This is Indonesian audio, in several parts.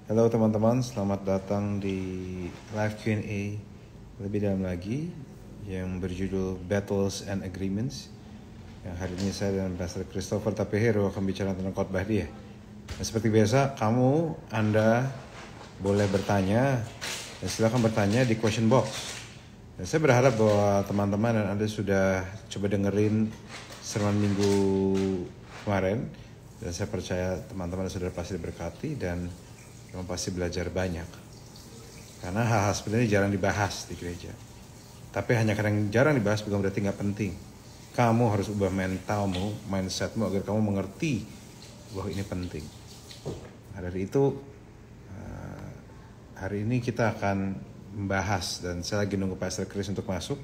Halo teman-teman, selamat datang di live Q&A lebih dalam lagi yang berjudul Battles and Agreements. Yang hari ini saya dan Pastor Christopher Tapehero akan bicara tentang khotbah dia. Dan seperti biasa, Anda boleh bertanya dan silakan bertanya di question box. Dan saya berharap bahwa teman-teman dan Anda sudah coba dengerin sermon minggu kemarin. Dan saya percaya teman-teman sudah pasti diberkati dan kamu pasti belajar banyak. Karena hal-hal sebenarnya jarang dibahas di gereja. Tapi hanya karena jarang dibahas bukan berarti nggak penting. Kamu harus ubah mentalmu, mindsetmu agar kamu mengerti bahwa ini penting. Nah, dari itu hari ini kita akan membahas dan saya lagi nunggu Pastor Chris untuk masuk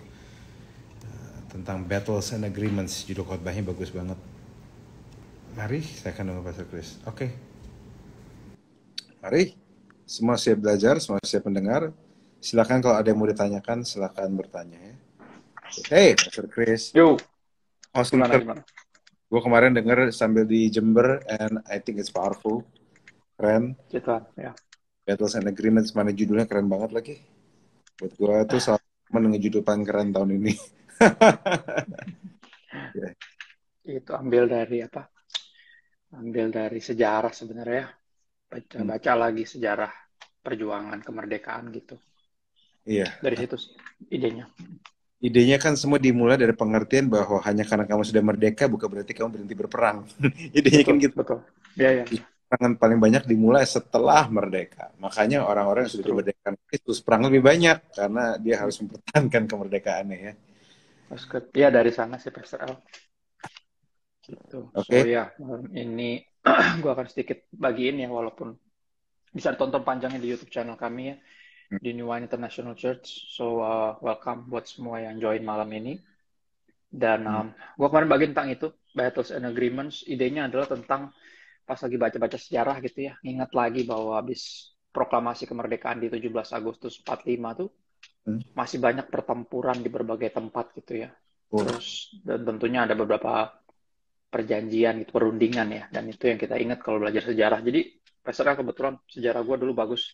tentang Battles and Agreements. Judul khotbahnya bagus banget. Mari saya akan nunggu Pastor Chris. Oke. Mari, semua siap belajar, semua siap mendengar. Silakan kalau ada yang mau ditanyakan, silakan bertanya ya. Hey, Pastor Chris. Yo, Awesome. gimana? Gue kemarin denger sambil di Jember, and I think it's powerful. Keren. Gituan, ya. Battles and Agreements, mana judulnya keren banget lagi. Buat gue itu salah satu judul paling keren tahun ini. Yeah. Itu ambil dari apa? Ambil dari sejarah sebenarnya. Baca lagi sejarah perjuangan kemerdekaan gitu. Iya. Dari situ sih idenya. Idenya kan semua dimulai dari pengertian bahwa hanya karena kamu sudah merdeka bukan berarti kamu berhenti berperang. Idenya kan Betul, gitu. betul. Ya, Perangan paling banyak dimulai setelah merdeka. Makanya orang-orang yang sudah justru. dimerdekakan itu perang lebih banyak karena dia harus mempertahankan kemerdekaannya ya. Ya dari sana sih Pastor L. Gitu. So Oke. ya, ini gue akan sedikit bagiin ya, walaupun bisa ditonton panjangnya di YouTube channel kami ya, di New Wine International Church. So welcome buat semua yang join malam ini. Dan gue kemarin bagiin tentang itu, Battles and Agreements. Idenya adalah tentang pas lagi baca-baca sejarah gitu ya, ingat lagi bahwa habis proklamasi kemerdekaan di 17 Agustus 45 tuh masih banyak pertempuran di berbagai tempat gitu ya. Terus dan tentunya ada beberapa perjanjian gitu, perundingan ya, dan itu yang kita ingat kalau belajar sejarah. Jadi Pastor kebetulan sejarah gue dulu bagus.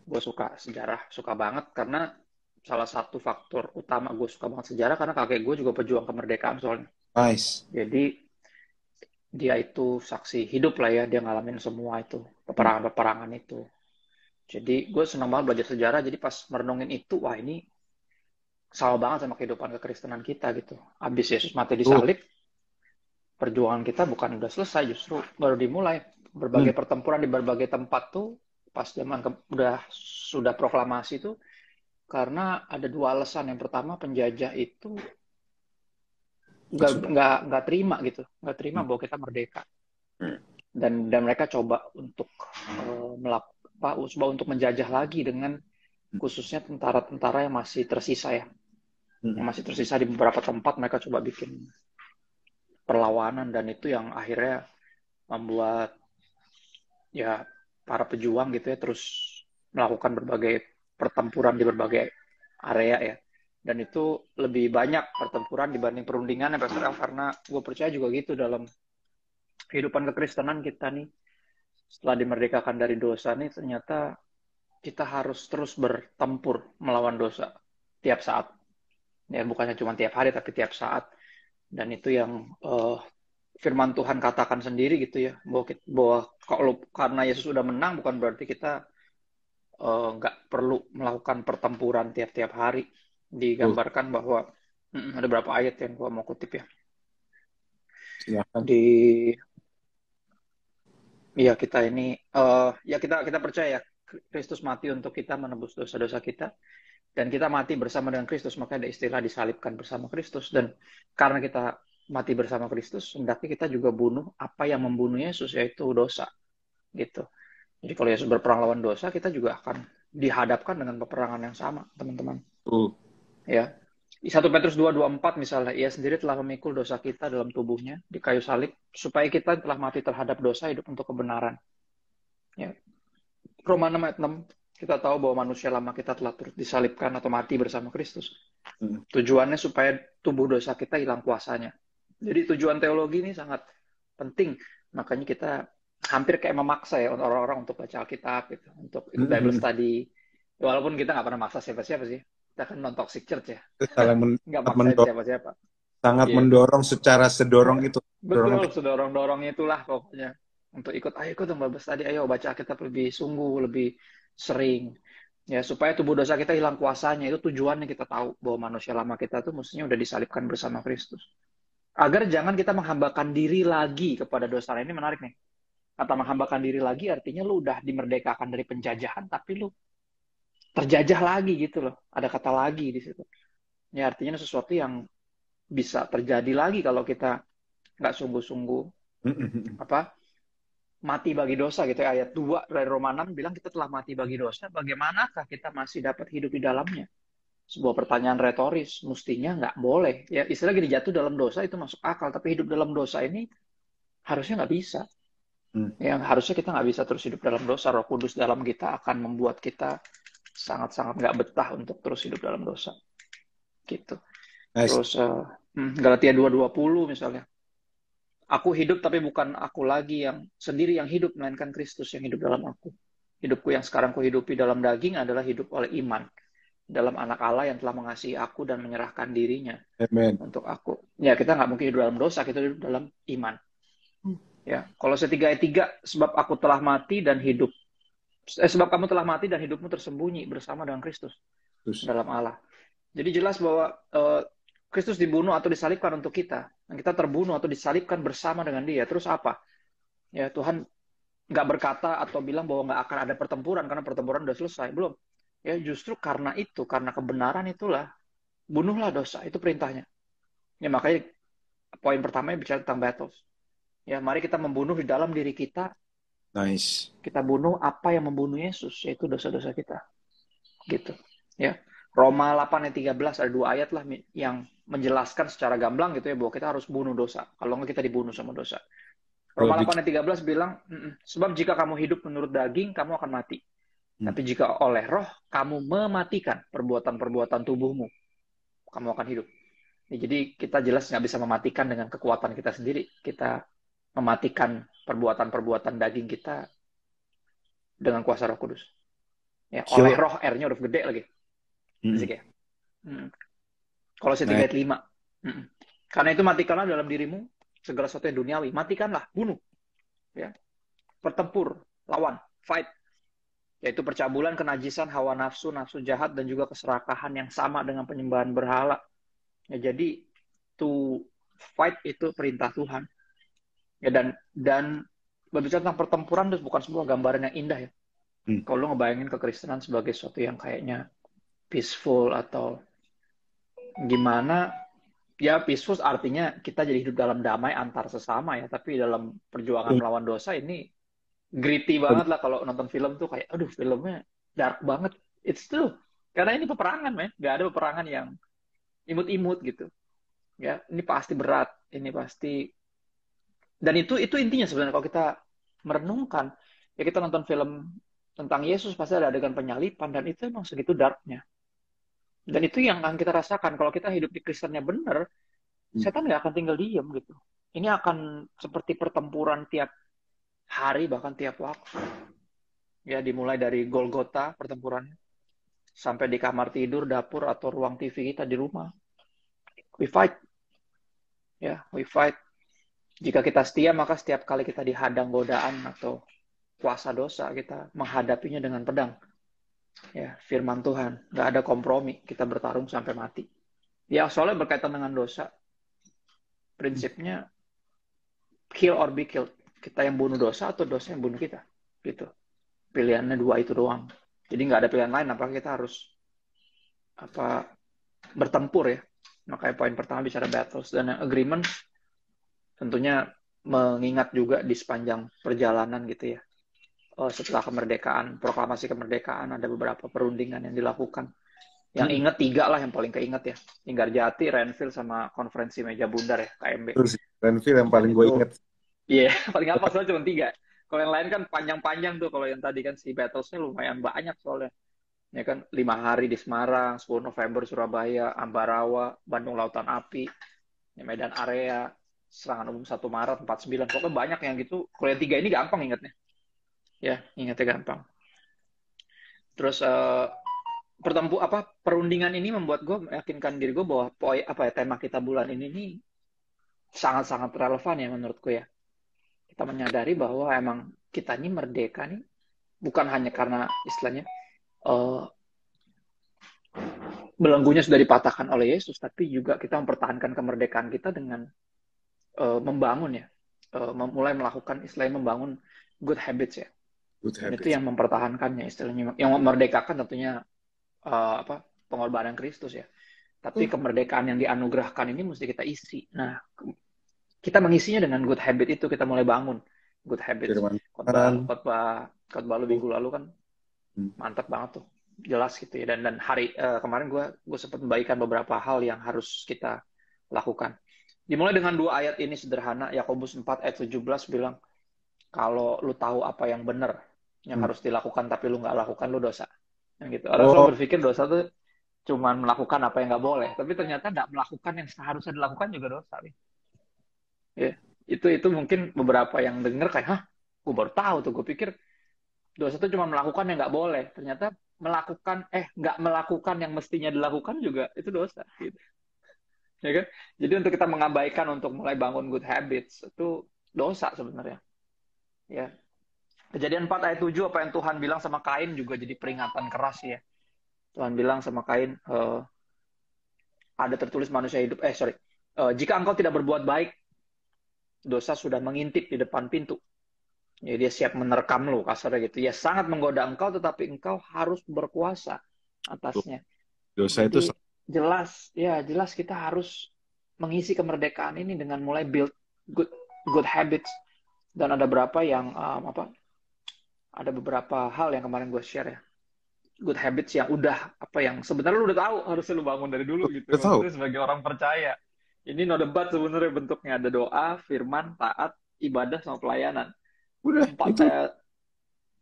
Gue suka sejarah, suka banget karena salah satu faktor utama gue suka banget sejarah karena kakek gue juga pejuang kemerdekaan soalnya. Nice. Jadi dia itu saksi hidup lah ya, dia ngalamin semua itu, peperangan-peperangan itu. Jadi gue senang banget belajar sejarah, jadi pas merenungin itu, wah ini sama banget sama kehidupan kekristenan kita gitu. Habis Yesus mati di salib, perjuangan kita bukan udah selesai, justru baru dimulai. Berbagai pertempuran di berbagai tempat tuh, pas zaman sudah proklamasi tuh, karena ada dua alasan. Yang pertama, penjajah itu nggak terima gitu, nggak terima bahwa kita merdeka. Dan mereka coba untuk coba untuk menjajah lagi dengan khususnya tentara-tentara yang masih tersisa ya, yang masih tersisa di beberapa tempat. Mereka coba bikin perlawanan dan itu yang akhirnya membuat ya para pejuang gitu ya terus melakukan berbagai pertempuran di berbagai area ya. Dan itu lebih banyak pertempuran dibanding perundingan ya karena gue percaya juga gitu dalam kehidupan kekristenan kita nih, setelah dimerdekakan dari dosa nih, ternyata kita harus terus bertempur melawan dosa tiap saat. Ya, bukannya cuma tiap hari, tapi tiap saat. Dan itu yang firman Tuhan katakan sendiri gitu ya, bahwa kalau karena Yesus sudah menang, bukan berarti kita nggak perlu melakukan pertempuran tiap-tiap hari. Digambarkan bahwa ada beberapa ayat yang gua mau kutip ya. Silakan. Di ya kita ini ya kita percaya ya, Kristus mati untuk kita menebus dosa-dosa kita, dan kita mati bersama dengan Kristus, maka ada istilah disalibkan bersama Kristus. Dan karena kita mati bersama Kristus, hendaknya kita juga bunuh apa yang membunuh Yesus, yaitu dosa gitu. Jadi kalau Yesus berperang lawan dosa, kita juga akan dihadapkan dengan peperangan yang sama, teman-teman. Ya. Di 1 Petrus 2:24 misalnya, ia sendiri telah memikul dosa kita dalam tubuhnya di kayu salib, supaya kita telah mati terhadap dosa, hidup untuk kebenaran. Ya. Roma 6 ayat 6, kita tahu bahwa manusia lama kita telah turut disalibkan atau mati bersama Kristus. Tujuannya supaya tubuh dosa kita hilang kuasanya. Jadi tujuan teologi ini sangat penting. Makanya kita hampir kayak memaksa ya orang-orang untuk baca Alkitab gitu, untuk ikut Bible study. Walaupun kita nggak pernah maksa siapa-siapa sih. Kita kan non toxic church ya. Itu saling Nggak sangat maksain siapa-siapa. sangat Iya. mendorong secara sedorong itu. Dorong Betul, sedorong-dorongnya itulah pokoknya. Untuk ikut, ayo ikut Bible study, ayo baca Alkitab lebih sungguh, lebih sering. Ya, supaya tubuh dosa kita hilang kuasanya. Itu tujuannya kita tahu bahwa manusia lama kita tuh mestinya udah disalibkan bersama Kristus. Agar jangan kita menghambakan diri lagi kepada dosa. Nah, ini menarik nih. Kata menghambakan diri lagi artinya lu udah dimerdekakan dari penjajahan, tapi lu terjajah lagi gitu loh. Ada kata lagi di situ. Ya artinya sesuatu yang bisa terjadi lagi kalau kita nggak sungguh-sungguh apa mati bagi dosa gitu ya. Ayat 2 dari Roma 6 bilang kita telah mati bagi dosa, bagaimanakah kita masih dapat hidup di dalamnya? Sebuah pertanyaan retoris, mestinya nggak boleh. Ya istilah gini, jatuh dalam dosa itu masuk akal, tapi hidup dalam dosa ini harusnya nggak bisa. Yang harusnya kita nggak bisa terus hidup dalam dosa. Roh Kudus dalam kita akan membuat kita sangat-sangat nggak betah untuk terus hidup dalam dosa. Gitu. Nice. Terus Galatia 2:20 misalnya. Aku hidup tapi bukan aku lagi yang sendiri yang hidup, melainkan Kristus yang hidup dalam aku. Hidupku yang sekarang kuhidupi dalam daging adalah hidup oleh iman dalam anak Allah yang telah mengasihi aku dan menyerahkan dirinya Amen. untuk aku. Ya, kita nggak mungkin hidup dalam dosa, kita hidup dalam iman. Ya, Kolose 3 ayat 3, sebab aku telah mati dan hidup. Sebab kamu telah mati dan hidupmu tersembunyi bersama dengan Kristus dalam Allah. Jadi jelas bahwa Kristus dibunuh atau disalibkan untuk kita. Dan kita terbunuh atau disalibkan bersama dengan dia. Terus apa? Ya Tuhan nggak berkata atau bilang bahwa nggak akan ada pertempuran karena pertempuran udah selesai. Belum. Ya justru karena itu, karena kebenaran itulah, bunuhlah dosa. Itu perintahnya. Ya makanya poin pertamanya bicara tentang battles. Ya mari kita membunuh di dalam diri kita. Nice. Kita bunuh apa yang membunuh Yesus, yaitu dosa-dosa kita. Gitu. Ya. Roma 8 ayat 13 ada 2 ayat lah yang menjelaskan secara gamblang gitu ya bahwa kita harus bunuh dosa. Kalau nggak kita dibunuh sama dosa. Roma 8 ayat 13 bilang, sebab jika kamu hidup menurut daging, kamu akan mati. Tapi jika oleh roh, kamu mematikan perbuatan-perbuatan tubuhmu, kamu akan hidup. Ya, jadi kita jelas nggak bisa mematikan dengan kekuatan kita sendiri. Kita mematikan perbuatan-perbuatan daging kita dengan kuasa Roh Kudus. Ya, oleh roh, R-nya udah gede lagi. Ya. Kalau saya 3 ayat 5. Karena itu matikanlah dalam dirimu segala sesuatu yang duniawi. Matikanlah, bunuh. Ya. Bertempur, lawan, fight. Yaitu percabulan, kenajisan, hawa nafsu, nafsu jahat, dan juga keserakahan yang sama dengan penyembahan berhala. Ya, jadi to fight itu perintah Tuhan. Ya, dan berbicara tentang pertempuran itu bukan sebuah gambaran yang indah ya. Kalau lo ngebayangin kekristenan sebagai sesuatu yang kayaknya peaceful atau gimana, ya peaceful artinya kita jadi hidup dalam damai antar sesama ya, tapi dalam perjuangan melawan dosa ini gritty banget lah. Kalau nonton film tuh kayak aduh filmnya dark banget. It's true. Karena ini peperangan, men. Gak ada peperangan yang imut-imut gitu. Ya, ini pasti berat, ini pasti. Dan itu intinya sebenarnya kalau kita merenungkan, ya kita nonton film tentang Yesus pasti ada adegan penyalipan dan itu emang segitu darknya. Dan itu yang akan kita rasakan kalau kita hidup di Kristennya benar, setan nggak akan tinggal diem gitu. Ini akan seperti pertempuran tiap hari bahkan tiap waktu. Ya dimulai dari Golgota pertempurannya sampai di kamar tidur, dapur atau ruang TV kita di rumah. We fight. Ya, we fight. Jika kita setia, maka setiap kali kita dihadang godaan atau kuasa dosa, kita menghadapinya dengan pedang. Ya, firman Tuhan. Nggak ada kompromi. Kita bertarung sampai mati. Ya, soalnya berkaitan dengan dosa. Prinsipnya, kill or be killed. Kita yang bunuh dosa atau dosa yang bunuh kita. Gitu. Pilihannya dua itu doang. Jadi nggak ada pilihan lain. Apakah kita harus bertempur ya. Makanya poin pertama bicara battles. Dan agreement tentunya mengingat juga di sepanjang perjalanan gitu ya. Setelah kemerdekaan, proklamasi kemerdekaan, ada beberapa perundingan yang dilakukan. Yang ingat 3 lah yang paling keinget ya. Linggarjati, Renville, sama konferensi meja bundar ya, KMB. Terus Renville yang paling gue inget. Iya, paling apa soalnya cuma 3. Kalau yang lain kan panjang-panjang tuh. Kalau yang tadi kan si battlesnya lumayan banyak soalnya. Ya kan 5 hari di Semarang, 10 November Surabaya, Ambarawa, Bandung Lautan Api, Medan Area, serangan umum 1 Maret 49. Pokoknya banyak yang gitu. Kalau yang 3 ini gampang ingatnya. Ya, ingatnya gampang. Terus perundingan ini membuat gue meyakinkan diri gue bahwa tema kita bulan ini nih sangat-sangat relevan ya menurutku ya. Kita menyadari bahwa emang kita ini merdeka nih bukan hanya karena istilahnya belenggunya sudah dipatahkan oleh Yesus, tapi juga kita mempertahankan kemerdekaan kita dengan membangun ya, mulai melakukan istilahnya membangun good habits ya. Good Dan itu habits. yang mempertahankannya istilahnya, yang memerdekakan tentunya pengorbanan Kristus ya. Tapi kemerdekaan yang dianugerahkan ini mesti kita isi. Nah, kita mengisinya dengan good habit itu, kita mulai bangun good habits. Firman Tuhan. Khotbah lu minggu lalu kan mantap banget tuh, jelas gitu ya. Dan hari kemarin gue sempat membagikan beberapa hal yang harus kita lakukan. Dimulai dengan 2 ayat ini sederhana. Yakobus 4 ayat 17 bilang, kalau lu tahu apa yang benar yang harus dilakukan tapi lu nggak lakukan, lu dosa. Yang gitu. Orang selalu berpikir dosa tuh cuma melakukan apa yang nggak boleh, tapi ternyata nggak melakukan yang seharusnya dilakukan juga dosa. Ya, itu mungkin beberapa yang denger kayak, hah, gue baru tahu tuh. Gue pikir dosa itu cuma melakukan yang nggak boleh. Ternyata nggak melakukan yang mestinya dilakukan juga itu dosa. Gitu. Ya kan? Jadi untuk kita mengabaikan untuk mulai bangun good habits itu dosa sebenarnya. Ya. Kejadian 4 ayat 7 apa yang Tuhan bilang sama Kain juga jadi peringatan keras ya. Tuhan bilang sama Kain, ada tertulis manusia hidup, jika engkau tidak berbuat baik, dosa sudah mengintip di depan pintu. Ya, dia siap menerkam lu, kasarnya gitu. Ya sangat menggoda engkau, tetapi engkau harus berkuasa atasnya. Dosa Jadi, itu jelas kita harus mengisi kemerdekaan ini dengan mulai build good habits. Dan ada beberapa hal yang kemarin gue share ya. Good habits yang yang sebenarnya lu udah tahu harusnya lu bangun dari dulu gitu. Maksudnya sebagai orang percaya. Ini no debat sebenarnya bentuknya, ada doa, firman, taat, ibadah sama pelayanan. udah 4 itu.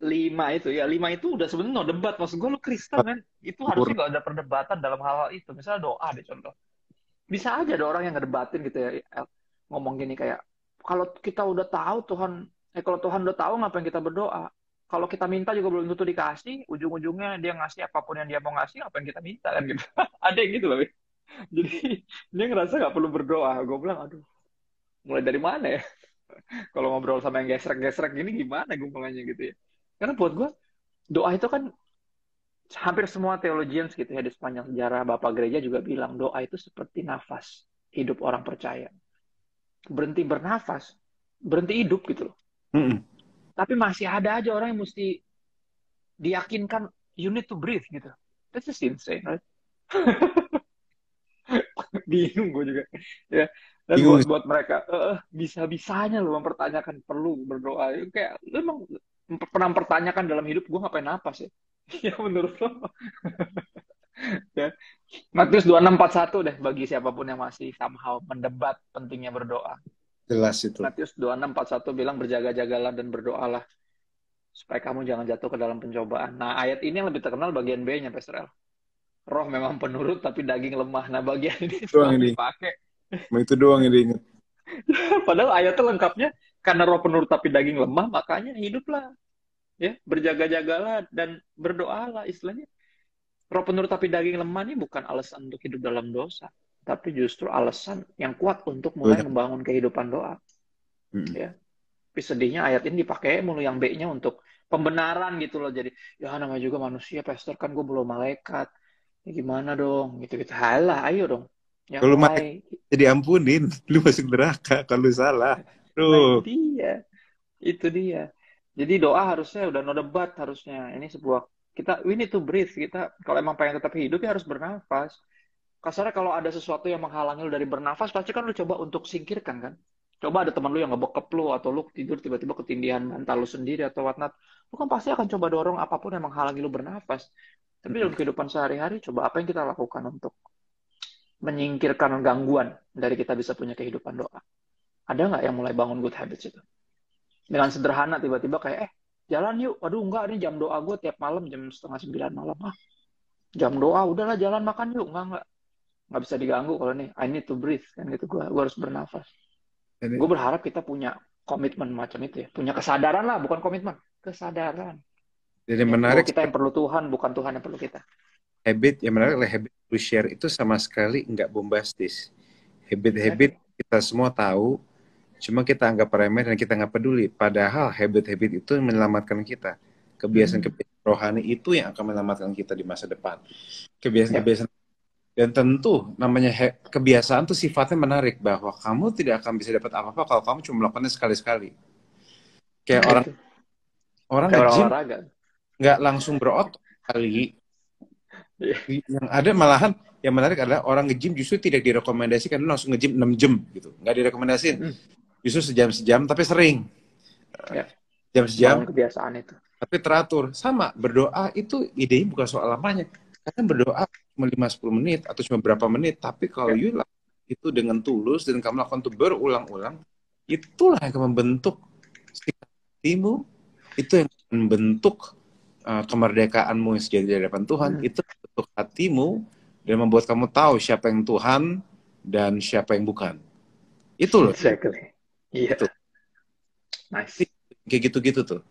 5 itu udah sebenarnya no debat. Maksud gue lu Kristen kan, itu harusnya gak ada perdebatan dalam hal-hal itu. Misalnya doa deh contoh. Bisa aja ada orang yang ngedebatin gitu ya, ngomong gini kayak, kalau kita udah tahu kalau Tuhan udah tahu ngapain kita berdoa? Kalau kita minta juga belum tentu dikasih, ujung-ujungnya dia ngasih apapun yang dia mau ngasih, apa yang kita minta kan gitu. Ada yang gitu loh. Jadi dia ngerasa nggak perlu berdoa. Gue bilang, aduh, mulai dari mana ya? Kalau ngobrol sama yang gesrek-gesrek gini gimana gue mulainya gitu ya? Karena buat gue doa itu kan hampir semua theologians gitu ya di sepanjang sejarah Bapak Gereja juga bilang doa itu seperti nafas hidup orang percaya. Berhenti bernafas, berhenti hidup gitu loh. Tapi masih ada aja orang yang mesti diyakinkan you need to breathe gitu. That's just insane, right? Bingung gue juga. Ya. Dan buat mereka bisa-bisanya lo mempertanyakan perlu berdoa. Kayak lo emang pernah mempertanyakan dalam hidup gue ngapain napas ya? Ya menurut lo. Ya. Matius 26:41 deh bagi siapapun yang masih somehow mendebat pentingnya berdoa. Jelas itu. Matius 26:41 bilang berjaga-jagalah dan berdoalah supaya kamu jangan jatuh ke dalam pencobaan. Nah, ayat ini yang lebih terkenal bagian B-nya, Pastor El. Roh memang penurut tapi daging lemah. Nah, bagian ini selalu dipakai. Itu doang yang diingat. Padahal ayatnya lengkapnya karena roh penurut tapi daging lemah, makanya hiduplah. Ya, berjaga-jagalah dan berdoalah istilahnya. Roh penurut tapi daging lemah ini bukan alasan untuk hidup dalam dosa, tapi justru alasan yang kuat untuk mulai membangun kehidupan doa. Ya. Tapi sedihnya ayat ini dipakai mulu yang B-nya untuk pembenaran gitu loh. Jadi, ya namanya juga manusia, Pastor, kan gue belum malaikat. Ya gimana dong? Gitu-gitu. Halah, ayo dong. Ya, kalau malaikat jadi ampunin, lu masuk neraka kalau salah. Nah, itu dia. Jadi doa harusnya udah no debat harusnya. Ini we need to breathe. Kita kalau emang pengen tetap hidup ya harus bernafas. Kasarnya kalau ada sesuatu yang menghalangi lu dari bernafas, pasti kan lu coba untuk singkirkan kan. Coba ada teman lu yang ngebekep lu, atau lu tidur tiba-tiba ketindihan bantal lu sendiri atau whatnot. Lu kan pasti akan coba dorong apapun yang menghalangi lu bernafas. Tapi dalam kehidupan sehari-hari, coba apa yang kita lakukan untuk menyingkirkan gangguan dari kita bisa punya kehidupan doa. Ada nggak yang mulai bangun good habits itu? Dengan sederhana tiba-tiba kayak, jalan yuk. Aduh enggak, ini jam doa gue tiap malam jam 8:30 malam. Jam doa, udahlah jalan makan yuk. Enggak bisa diganggu kalau nih. I need to breathe. Kan gitu, gue harus bernafas. Gue berharap kita punya komitmen macam itu ya. Punya kesadaran lah, bukan komitmen. Kesadaran. Jadi Ya, bahwa menarik kita yang perlu Tuhan, bukan Tuhan yang perlu kita. habit yang menarik adalah habit to share itu sama sekali nggak bombastis. Habit-habit Exactly. kita semua tahu, cuma kita anggap remeh dan kita nggak peduli. Padahal habit-habit itu yang menyelamatkan kita. Kebiasaan-kebiasaan rohani itu yang akan menyelamatkan kita di masa depan. Ya. Kebiasaan-kebiasaan dan tentu namanya kebiasaan tuh sifatnya menarik bahwa kamu tidak akan bisa dapat apa-apa kalau kamu cuma melakukannya sekali-sekali. Kayak Nah orang itu. orang Kayak orang nge-gym olahraga. nggak langsung berotot kali. Iya. Yang ada malahan yang menarik adalah orang nge-gym justru tidak direkomendasikan langsung nge-gym 6 jam gitu. Nggak direkomendasikan. Justru sejam-sejam tapi sering. Ya. Jam-sejam Bangun kebiasaan itu. tapi teratur. Sama, berdoa itu idenya bukan soal lamanya. Kadang berdoa cuma 5-10 menit atau cuma berapa menit, tapi kalau Ya. you lakukan itu dengan tulus dan kamu lakukan itu berulang-ulang, itulah yang akan membentuk sikap hatimu, itu yang akan membentuk kemerdekaanmu yang sejati di hadapan Tuhan, itu membentuk hatimu dan membuat kamu tahu siapa yang Tuhan dan siapa yang bukan. Itu loh, Exactly. Iya. itu. Nice. Kayak gitu-gitu tuh.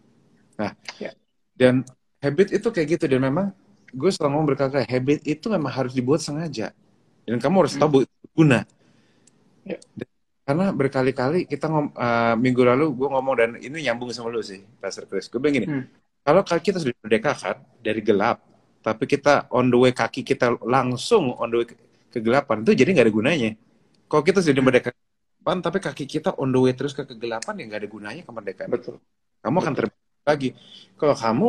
Nah, Ya. dan habit itu kayak gitu, dan memang gue selalu ngomong berkali-kali, habit itu memang harus dibuat sengaja. Dan kamu harus tahu bahwa itu berguna. Ya. Karena berkali-kali kita minggu lalu gue ngomong, dan ini nyambung sama lu sih, Pastor Chris. Gue bilang gini, kalau kita sudah merdekakan dari gelap, tapi kita on the way, kaki kita langsung on the way kegelapan, itu jadi nggak ada gunanya. Kalau kita sudah merdekakan, tapi kaki kita on the way terus ke kegelapan, ya nggak ada gunanya kemerdekaan itu. Betul. Kamu akan Betul. terbalik lagi. Kalau kamu,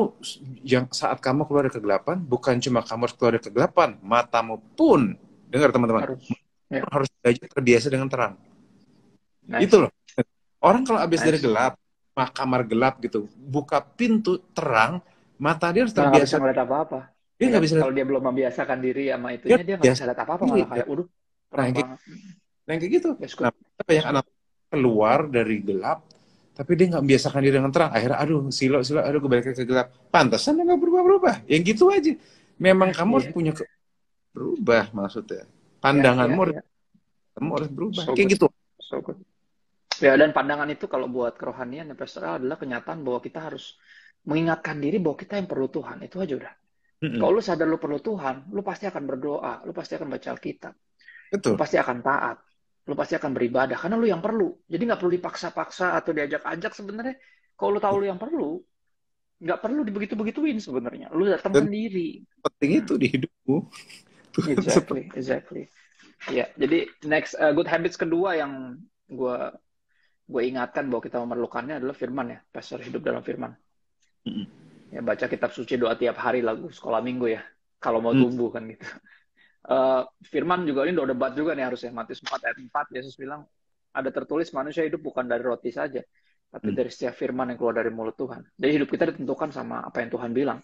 yang saat kamu keluar dari kegelapan, bukan cuma kamu harus keluar dari kegelapan, matamu pun, dengar teman-teman, Harus. Ya. harus belajar terbiasa dengan terang. Nice. Itu loh. Orang kalau habis dari Nice. gelap, kamar gelap gitu, buka pintu terang, mata dia harus Malah nggak bisa terbiasa. ngeliat apa-apa. Dia Ya nggak kan? bisa lihat, Kalau dia belum membiasakan diri sama dia itunya, dia nggak biasa bisa lihat apa-apa. sendiri. Malah kayak, waduh, Nah, terang yang kayak, banget. gitu. That's Nah, good. banyak That's good. anak keluar dari gelap, tapi dia nggak membiasakan diri dengan terang. Akhirnya, aduh, silo, aduh, gue balik ke gelap. Pantesan dia nggak berubah-berubah. Yang gitu aja. Memang kamu harus Iya. punya berubah, maksudnya. Ya, Pandanganmu ya, harus, ya. kamu harus berubah. So Kayak good. gitu. So good. Ya, dan pandangan itu kalau buat kerohanian ya Pastor adalah kenyataan bahwa kita harus mengingatkan diri bahwa kita yang perlu Tuhan. Itu aja udah. Mm-mm. Kalau lu sadar lu perlu Tuhan, lu pasti akan berdoa, lu pasti akan baca Alkitab, lu Betul. pasti akan taat, lu pasti akan beribadah, karena lu yang perlu. Jadi nggak perlu dipaksa-paksa atau diajak-ajak sebenarnya. Kalau lu tahu lu yang perlu, nggak perlu dibegitu-begituin sebenarnya. Lu datang Dan sendiri. penting itu di hidupmu. Exactly, exactly. Ya, jadi next good habits kedua yang gue ingatkan bahwa kita memerlukannya adalah firman ya, pastor hidup dalam firman. Ya, baca kitab suci, doa tiap hari, lagu sekolah minggu ya, kalau mau tumbuh kan gitu. Firman juga ini udah debat juga nih harusnya. Matius 4 ayat 4, Yesus bilang, ada tertulis manusia hidup bukan dari roti saja, tapi dari setiap firman yang keluar dari mulut Tuhan. Jadi hidup kita ditentukan sama apa yang Tuhan bilang.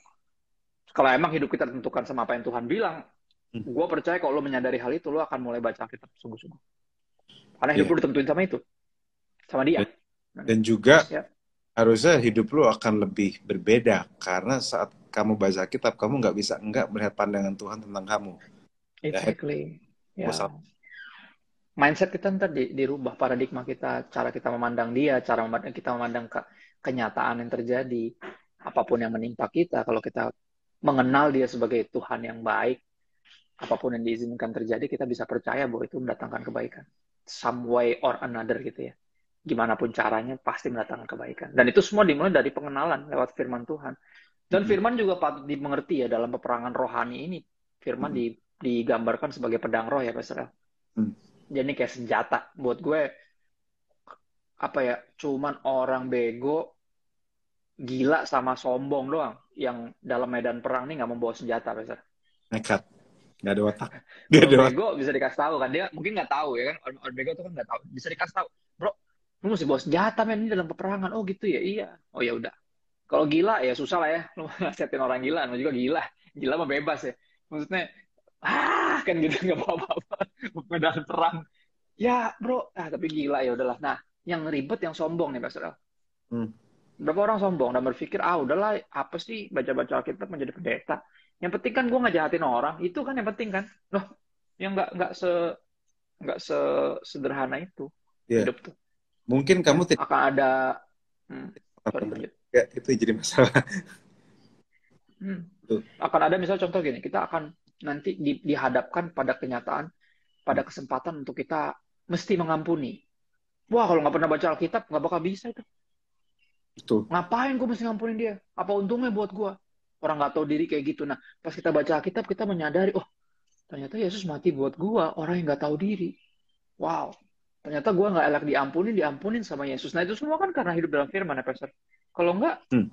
Kalau emang hidup kita ditentukan sama apa yang Tuhan bilang, gue percaya kalau lo menyadari hal itu, lo akan mulai baca kitab sungguh-sungguh. Karena hidup lo ditentuin sama itu, sama dia. Dan juga Ya. harusnya hidup lo akan lebih berbeda, karena saat kamu baca kitab, kamu nggak bisa enggak melihat pandangan Tuhan tentang kamu. Exactly. Ya. Mindset kita ntar dirubah, paradigma kita, cara kita memandang dia, cara kita memandang kenyataan yang terjadi, apapun yang menimpa kita, kalau kita mengenal dia sebagai Tuhan yang baik, apapun yang diizinkan terjadi, kita bisa percaya bahwa itu mendatangkan kebaikan. Some way or another gitu ya. Gimana pun caranya, pasti mendatangkan kebaikan. Dan itu semua dimulai dari pengenalan lewat firman Tuhan. Dan firman juga patut dimengerti ya dalam peperangan rohani ini. Firman digambarkan sebagai pedang roh ya, Pastor. Jadi kayak senjata. Buat gue, apa ya, cuman orang bego, gila sama sombong doang yang dalam medan perang nih nggak membawa senjata, Pastor. Nekat. Nggak ada otak. Orang bego bisa dikasih tahu kan, dia mungkin nggak tahu ya kan, orang bego tuh kan nggak tahu, bisa dikasih tahu, bro, lu mesti bawa senjata men ini dalam peperangan. Oh gitu ya, iya, oh ya udah. Kalau gila ya susah lah ya, lu nasihatin orang gila, lu juga gila mah bebas ya, maksudnya kan gitu nggak bawa apa-apa medan perang ya bro, tapi gila ya udahlah. Nah, yang ribet yang sombong nih Pastor. Berapa orang sombong dan berpikir udahlah, apa sih baca-baca Alkitab menjadi pendeta, yang penting kan gue ngejahatin orang, itu kan yang penting kan. Loh, yang nggak sederhana itu hidup tuh. Mungkin Ya, kamu tidak akan ada hmm, sorry lanjut. ya, itu jadi masalah. Hmm. Tuh. Akan ada misalnya contoh gini, kita akan nanti dihadapkan pada kenyataan, pada Hmm. kesempatan untuk kita mesti mengampuni. Wah, kalau nggak pernah baca Alkitab, nggak bakal bisa itu. Itu. Ngapain gue mesti ngampunin dia? Apa untungnya buat gue? Orang nggak tahu diri kayak gitu. Nah, pas kita baca Alkitab, kita menyadari, oh, ternyata Yesus mati buat gue, orang yang nggak tahu diri. Wow, ternyata gue nggak elak diampunin, diampunin sama Yesus. Nah, itu semua kan karena hidup dalam firman ya, Pastor. Kalau Hmm.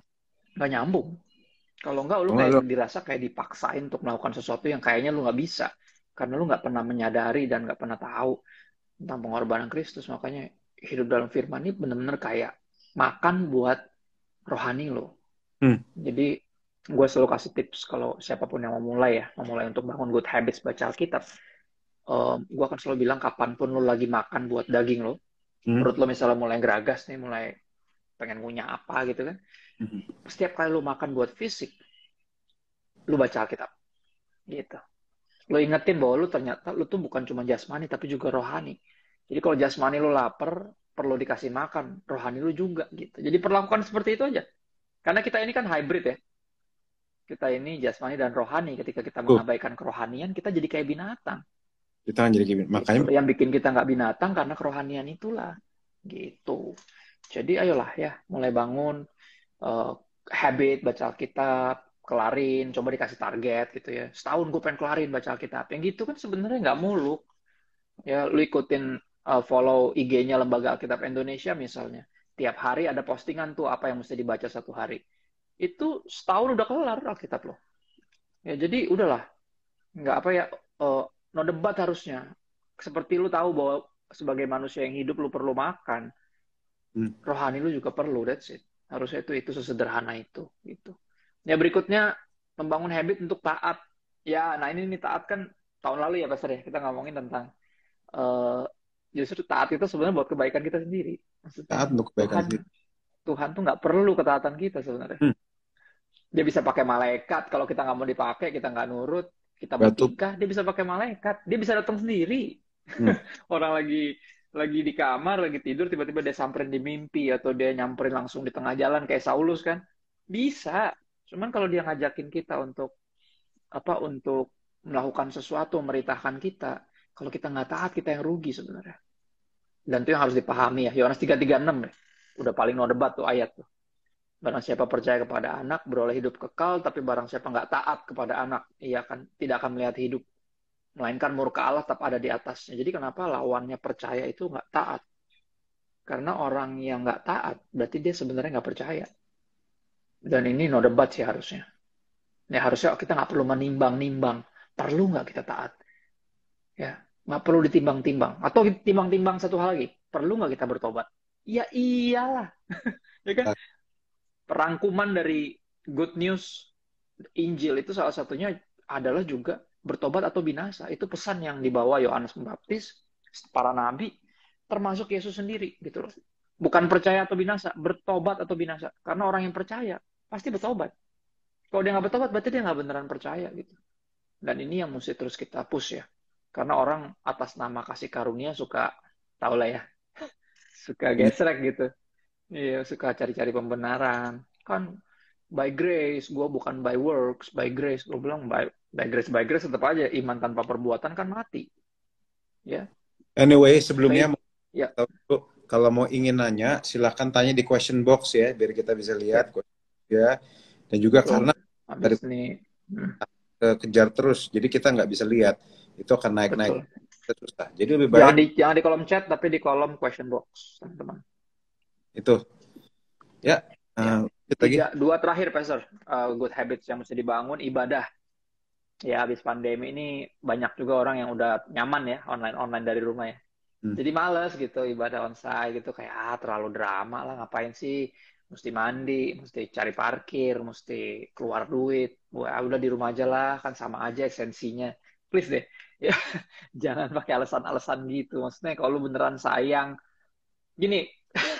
nggak nyambung. Kalau nggak, lu Oh, kayak lo, dirasa kayak dipaksain untuk melakukan sesuatu yang kayaknya lu nggak bisa. Karena lu nggak pernah menyadari dan nggak pernah tahu tentang pengorbanan Kristus. Makanya hidup dalam firman ini benar-benar kayak makan buat rohani lo. hmm. Jadi gue selalu kasih tips kalau siapapun yang mau mulai ya, mau mulai untuk bangun good habits baca Alkitab. Gue akan selalu bilang kapanpun lo lagi makan buat daging lo, Hmm. perut lo misalnya mulai geragas nih, mulai pengen ngunyah apa gitu kan. Hmm. Setiap kali lo makan buat fisik, lo baca Alkitab gitu. Lo ingetin bahwa lo ternyata lo tuh bukan cuma jasmani tapi juga rohani. Jadi kalau jasmani lo lapar, perlu dikasih makan, rohani lo juga gitu. Jadi perlakukan seperti itu aja. Karena kita ini kan hybrid ya. Kita ini jasmani dan rohani. Ketika kita Tuh, mengabaikan kerohanian, kita jadi kayak binatang. kita kan jadi gini. Gitu. Makanya Yang bikin kita nggak binatang karena kerohanian itulah. Gitu. Jadi ayolah ya, mulai bangun uh, habit baca Alkitab, kelarin, coba dikasih target gitu ya. Setahun gue pengen kelarin baca Alkitab. Yang gitu kan sebenarnya nggak muluk. Ya, lu ikutin follow IG-nya Lembaga Alkitab Indonesia misalnya. Tiap hari ada postingan tuh apa yang mesti dibaca satu hari. Itu setahun udah kelar Alkitab lo. Ya jadi udahlah, nggak apa ya, no debat harusnya. Seperti lu tahu bahwa sebagai manusia yang hidup lu perlu makan, hmm. rohani lu juga perlu, that's it. Harusnya itu sesederhana itu gitu. Ya berikutnya membangun habit untuk taat. Ya, nah ini nih taat kan tahun lalu ya Pastor ya kita ngomongin tentang uh, justru taat itu sebenarnya buat kebaikan kita sendiri. Taat Maksudnya untuk kebaikan Tuhan sendiri. Tuhan tuh nggak perlu ketaatan kita sebenarnya. Hmm. Dia bisa pakai malaikat kalau kita nggak mau dipakai, kita nggak nurut, kita Batu. bertingkah, dia bisa pakai malaikat, dia bisa datang sendiri. Hmm. Orang lagi di kamar, lagi tidur, tiba-tiba dia samperin di mimpi atau dia nyamperin langsung di tengah jalan kayak Saulus kan, bisa. Cuman kalau dia ngajakin kita untuk apa, untuk melakukan sesuatu, memerintahkan kita, kalau kita nggak taat, kita yang rugi sebenarnya. Dan itu yang harus dipahami ya. Yohanes 3:36 ya. Udah paling no debat tuh ayat tuh. Barang siapa percaya kepada anak, beroleh hidup kekal, tapi barang siapa nggak taat kepada anak, ia akan tidak akan melihat hidup. Melainkan murka Allah tetap ada di atasnya. Jadi kenapa lawannya percaya itu nggak taat? Karena orang yang nggak taat, berarti dia sebenarnya nggak percaya. Dan ini no debat sih harusnya. Ya harusnya kita nggak perlu menimbang-nimbang. Perlu nggak kita taat? Ya, nggak perlu ditimbang-timbang. Atau timbang-timbang satu hal lagi. Perlu nggak kita bertobat? Ya iyalah. Ya kan? Perangkuman dari good news Injil itu salah satunya adalah juga bertobat atau binasa. Itu pesan yang dibawa Yohanes Pembaptis, para nabi, termasuk Yesus sendiri gitu loh. Bukan percaya atau binasa, bertobat atau binasa. Karena orang yang percaya pasti bertobat. Kalau dia nggak bertobat, berarti dia nggak beneran percaya gitu. Dan ini yang mesti terus kita push ya. Karena orang atas nama kasih karunia suka, tau lah ya, suka Iya. gesrek gitu. Iya, suka cari-cari pembenaran. Kan by grace, gue bukan by works, by grace. Gue bilang by grace tetap aja iman tanpa perbuatan kan mati. Ya, Anyway, sebelumnya faith. Ya, kalau mau ingin nanya, silakan tanya di question box ya, biar kita bisa lihat siap. ya. Dan juga karena Betul. dari Habis ini, kejar terus, jadi kita nggak bisa lihat. Itu akan naik-naik. betul. Susah. Jadi lebih baik Jangan di kolom chat, tapi di kolom question box, teman-teman. itu. Ya, Ya. kita lagi. Dua terakhir, Pastor. Good habits yang mesti dibangun, ibadah. Ya, habis pandemi ini banyak juga orang yang udah nyaman ya, online dari rumah ya. Hmm. Jadi males gitu ibadah onsite gitu, kayak terlalu drama lah, ngapain sih mesti mandi, mesti cari parkir, mesti keluar duit. Wah, udah di rumah aja lah, kan sama aja esensinya. Please deh. Ya, jangan pakai alasan-alasan gitu. Maksudnya kalau lu beneran sayang, gini,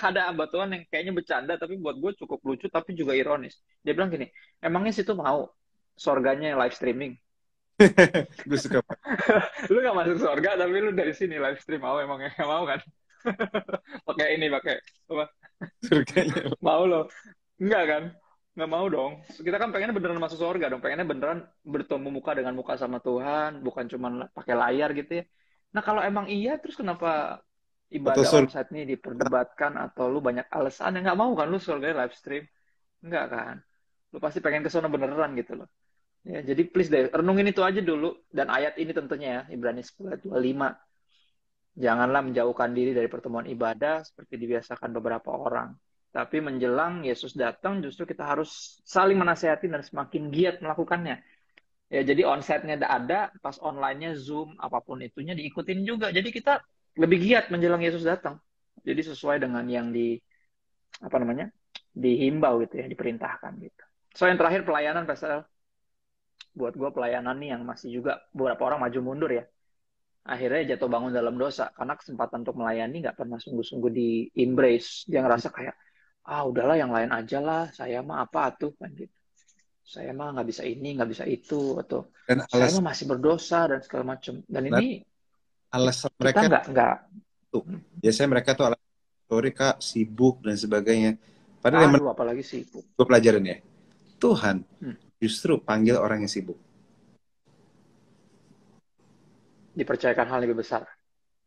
ada abatuan yang kayaknya bercanda tapi buat gue cukup lucu tapi juga ironis. Dia bilang gini, emangnya situ mau sorganya live streaming? Gue suka. Lu gak masuk surga tapi lu dari sini live stream, mau emangnya gak mau kan? Pakai ini, pakai apa? Surganya. Mau lo? Enggak kan? Nggak mau dong. Kita kan pengennya beneran masuk surga dong. Pengennya beneran bertemu muka dengan muka sama Tuhan, bukan cuma pakai layar gitu ya. Nah kalau emang iya, terus kenapa Atau ibadah surga. onsite ini diperdebatkan atau lu banyak alasan? Nggak mau kan lu surga live stream? Enggak kan? Lu pasti pengen ke sana beneran gitu loh. Ya, jadi please deh, renungin itu aja dulu. Dan ayat ini tentunya ya, Ibrani 10:25. Janganlah menjauhkan diri dari pertemuan ibadah seperti dibiasakan beberapa orang. Tapi menjelang Yesus datang, justru kita harus saling menasehati dan semakin giat melakukannya. Ya, jadi onsite-nya ada, pas online-nya Zoom, apapun itunya diikutin juga. Jadi kita lebih giat menjelang Yesus datang. Jadi sesuai dengan yang apa namanya, dihimbau gitu ya, diperintahkan gitu. So yang terakhir pelayanan, Pastor. Buat gue pelayanan nih yang masih juga beberapa orang maju mundur ya. Akhirnya jatuh bangun dalam dosa karena kesempatan untuk melayani nggak pernah sungguh-sungguh di embrace. Dia ngerasa kayak udahlah yang lain aja lah, saya mah apa tuh kan gitu, saya mah nggak bisa ini nggak bisa itu, atau Dan saya mah masih berdosa dan segala macam. Dan ini alasan kita mereka nggak tuh, biasanya mereka tuh alasan sorry kak, sibuk dan sebagainya. Padahal yang aduh apalagi sibuk. gue pelajarin ya, Tuhan Hmm, justru panggil orang yang sibuk. dipercayakan hal lebih besar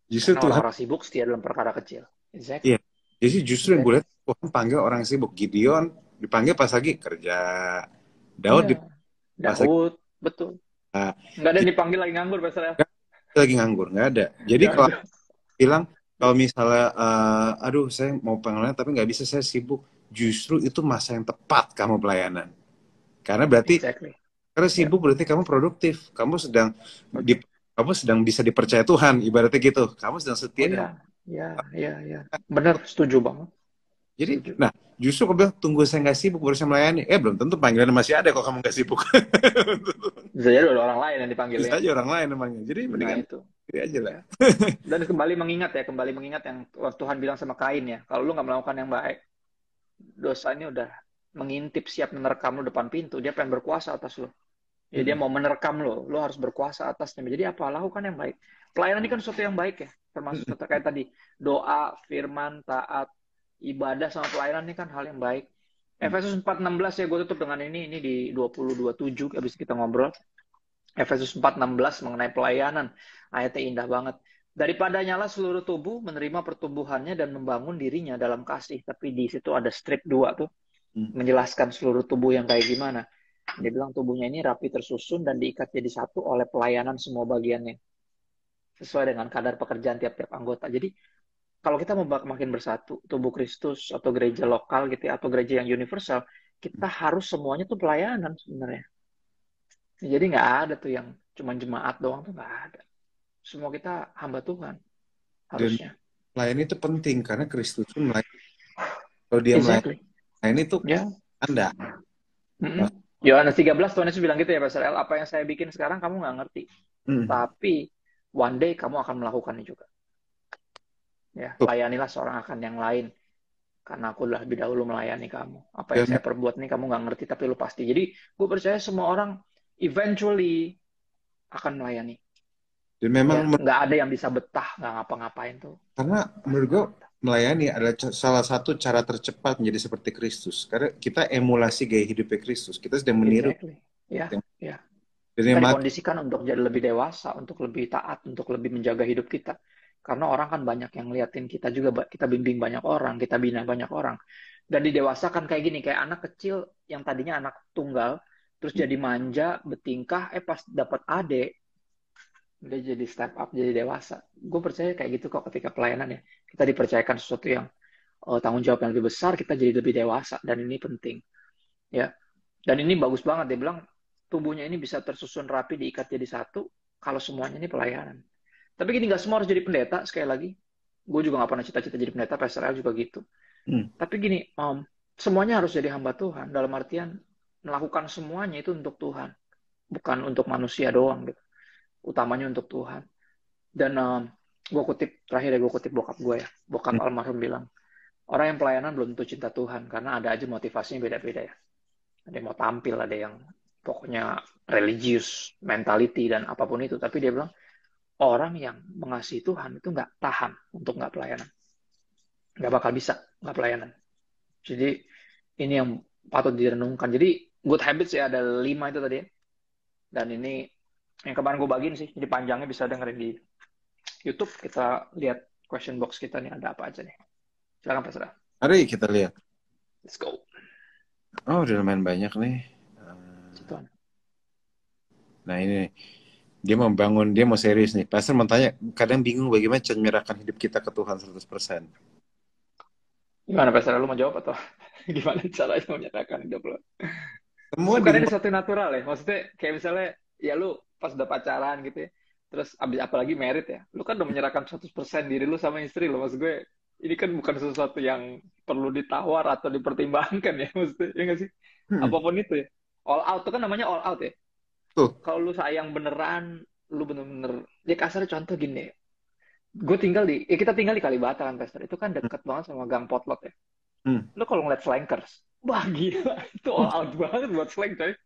Justru karena Tuhan, orang-orang sibuk setia dalam perkara kecil. Exactly. iya. Jadi justru yang gue Exactly. lihat Tuhan panggil orang yang sibuk. Gideon dipanggil pas lagi kerja. Daud Iya, pas lagi Daud betul, nggak ada yang dipanggil lagi nganggur Pastor El. lagi nganggur, nggak ada. Jadi Nggak kalau ada. bilang kalau misalnya, aduh saya mau pelayanan tapi nggak bisa, saya sibuk. Justru itu masa yang tepat kamu pelayanan. Karena berarti Exactly. karena Ya, sibuk berarti kamu produktif. oke. Kamu sedang bisa dipercaya Tuhan, ibaratnya gitu. Kamu sedang Oh setia ya, dan ya, ya, ya. Benar, setuju banget. jadi, Setuju. nah, justru aku bilang, tunggu saya nggak sibuk, baru saya melayani. Belum tentu panggilan masih ada kalau kamu nggak sibuk. Bisa jadi ada orang lain yang dipanggil Bisa ya. aja orang lain namanya. Jadi Nah mendingan itu. diri aja lah. Ya. Dan kembali mengingat yang Tuhan bilang sama Kain ya. Kalau lu nggak melakukan yang baik, dosanya udah mengintip siap menerkam lu depan pintu. Dia pengen berkuasa atas lu. Ya dia Mm-mm. mau menerkam lo. Lo harus berkuasa atasnya. Jadi apa? Lakukan yang baik. Pelayanan ini kan sesuatu yang baik ya. Termasuk Mm-mm. terkait tadi. Doa, firman, taat, ibadah sama pelayanan ini kan hal yang baik. Efesus 4:16 ya, gue tutup dengan ini di 20:27 habis kita ngobrol. Efesus 4:16 mengenai pelayanan. Ayatnya indah banget. Daripada nyala seluruh tubuh menerima pertumbuhannya dan membangun dirinya dalam kasih. Tapi di situ ada strip 2 tuh Mm. menjelaskan seluruh tubuh yang kayak gimana. Dia bilang tubuhnya ini rapi tersusun dan diikat jadi satu oleh pelayanan semua bagiannya sesuai dengan kadar pekerjaan tiap-tiap anggota. Jadi kalau kita mau makin bersatu, tubuh Kristus atau gereja lokal gitu ya, atau gereja yang universal, kita harus semuanya tuh pelayanan sebenarnya. Jadi nggak ada tuh yang cuma jemaat doang tuh nggak ada. Semua kita hamba Tuhan Dan harusnya. melayani itu penting karena Kristus pun melayani. Kalau dia Exactly. melayani itu Ya. Anda. Mm-mm. Yohanes 13 Tuhan Yesus bilang gitu ya Pastor El, apa yang saya bikin sekarang kamu nggak ngerti. Mm. Tapi one day kamu akan melakukannya juga. Ya, Tuh. layanilah seorang akan yang lain. Karena aku udah lebih dahulu melayani kamu. Apa yang Dan, saya perbuat nih kamu nggak ngerti, tapi lu pasti. Jadi gue percaya semua orang eventually akan melayani. dan memang Ya, nggak ada yang bisa betah nggak ngapa-ngapain tuh. karena Pasti menurut gue nggak betah. melayani adalah salah satu cara tercepat menjadi seperti Kristus. Karena kita emulasi gaya hidupnya Kristus. Kita sedang meniru. Exactly. Ya, ya. Dan Kita yang mati, dikondisikan untuk jadi lebih dewasa, untuk lebih taat, untuk lebih menjaga hidup kita. Karena orang kan banyak yang ngeliatin kita juga, kita bimbing banyak orang, kita bina banyak orang. Dan didewasakan kayak gini, kayak anak kecil yang tadinya anak tunggal, terus jadi manja, bertingkah, pas dapat adik, dia jadi step up, jadi dewasa. Gue percaya kayak gitu kok ketika pelayanan ya. Kita dipercayakan sesuatu yang tanggung jawab yang lebih besar, kita jadi lebih dewasa, dan ini penting. Ya, dan ini bagus banget, dia bilang tubuhnya ini bisa tersusun rapi, diikat jadi satu, kalau semuanya ini pelayanan. Tapi gini, nggak semua harus jadi pendeta, sekali lagi. Gue juga nggak pernah cita-cita jadi pendeta, Pastor Al juga gitu. hmm, Tapi gini, semuanya harus jadi hamba Tuhan, dalam artian melakukan semuanya itu untuk Tuhan. Bukan untuk manusia doang, gitu. Utamanya untuk Tuhan. Dan gue kutip, terakhir ya gue kutip bokap gue ya. Bokap hmm. almarhum bilang, orang yang pelayanan belum tentu cinta Tuhan, karena ada aja motivasinya beda-beda ya. Ada yang mau tampil, ada yang pokoknya religius, mentality, dan apapun itu. Tapi dia bilang, orang yang mengasihi Tuhan itu nggak tahan untuk nggak pelayanan. nggak bakal bisa, nggak pelayanan. Jadi ini yang patut direnungkan. Jadi good habits ya ada 5 itu tadi. Dan ini yang kemarin gue bagiin sih. Jadi panjangnya bisa dengerin di YouTube. Kita lihat question box kita nih ada apa aja nih. Silakan Pak Sera. Mari kita lihat. Let's go. Oh, udah lumayan banyak nih. Tuan. Nah ini dia mau serius nih. Pastor mau tanya, kadang bingung bagaimana cara menyerahkan hidup kita ke Tuhan 100%. Gimana Pak Sera? Lu mau jawab atau gimana caranya menyatakan hidup lo? Semua Bukannya ini diubah. sesuatu natural ya? Maksudnya kayak misalnya ya lu pas udah pacaran gitu ya. Terus abis apalagi merit ya. Lu kan udah menyerahkan 100% diri lu sama istri lo. Maksud gue ini kan bukan sesuatu yang perlu ditawar atau dipertimbangkan ya. Maksudnya ya nggak sih? Apapun itu ya. All out itu kan namanya all out ya. Tuh. Kalau lu sayang beneran, lu bener-bener ya kasarnya contoh gini ya. Gue tinggal di, ya kita tinggal di Kalibata kan, Pastor. Itu kan deket banget sama Gang Potlot ya. Hmm. Lu kalau ngeliat slankers, wah gila, itu all out banget buat slank coy.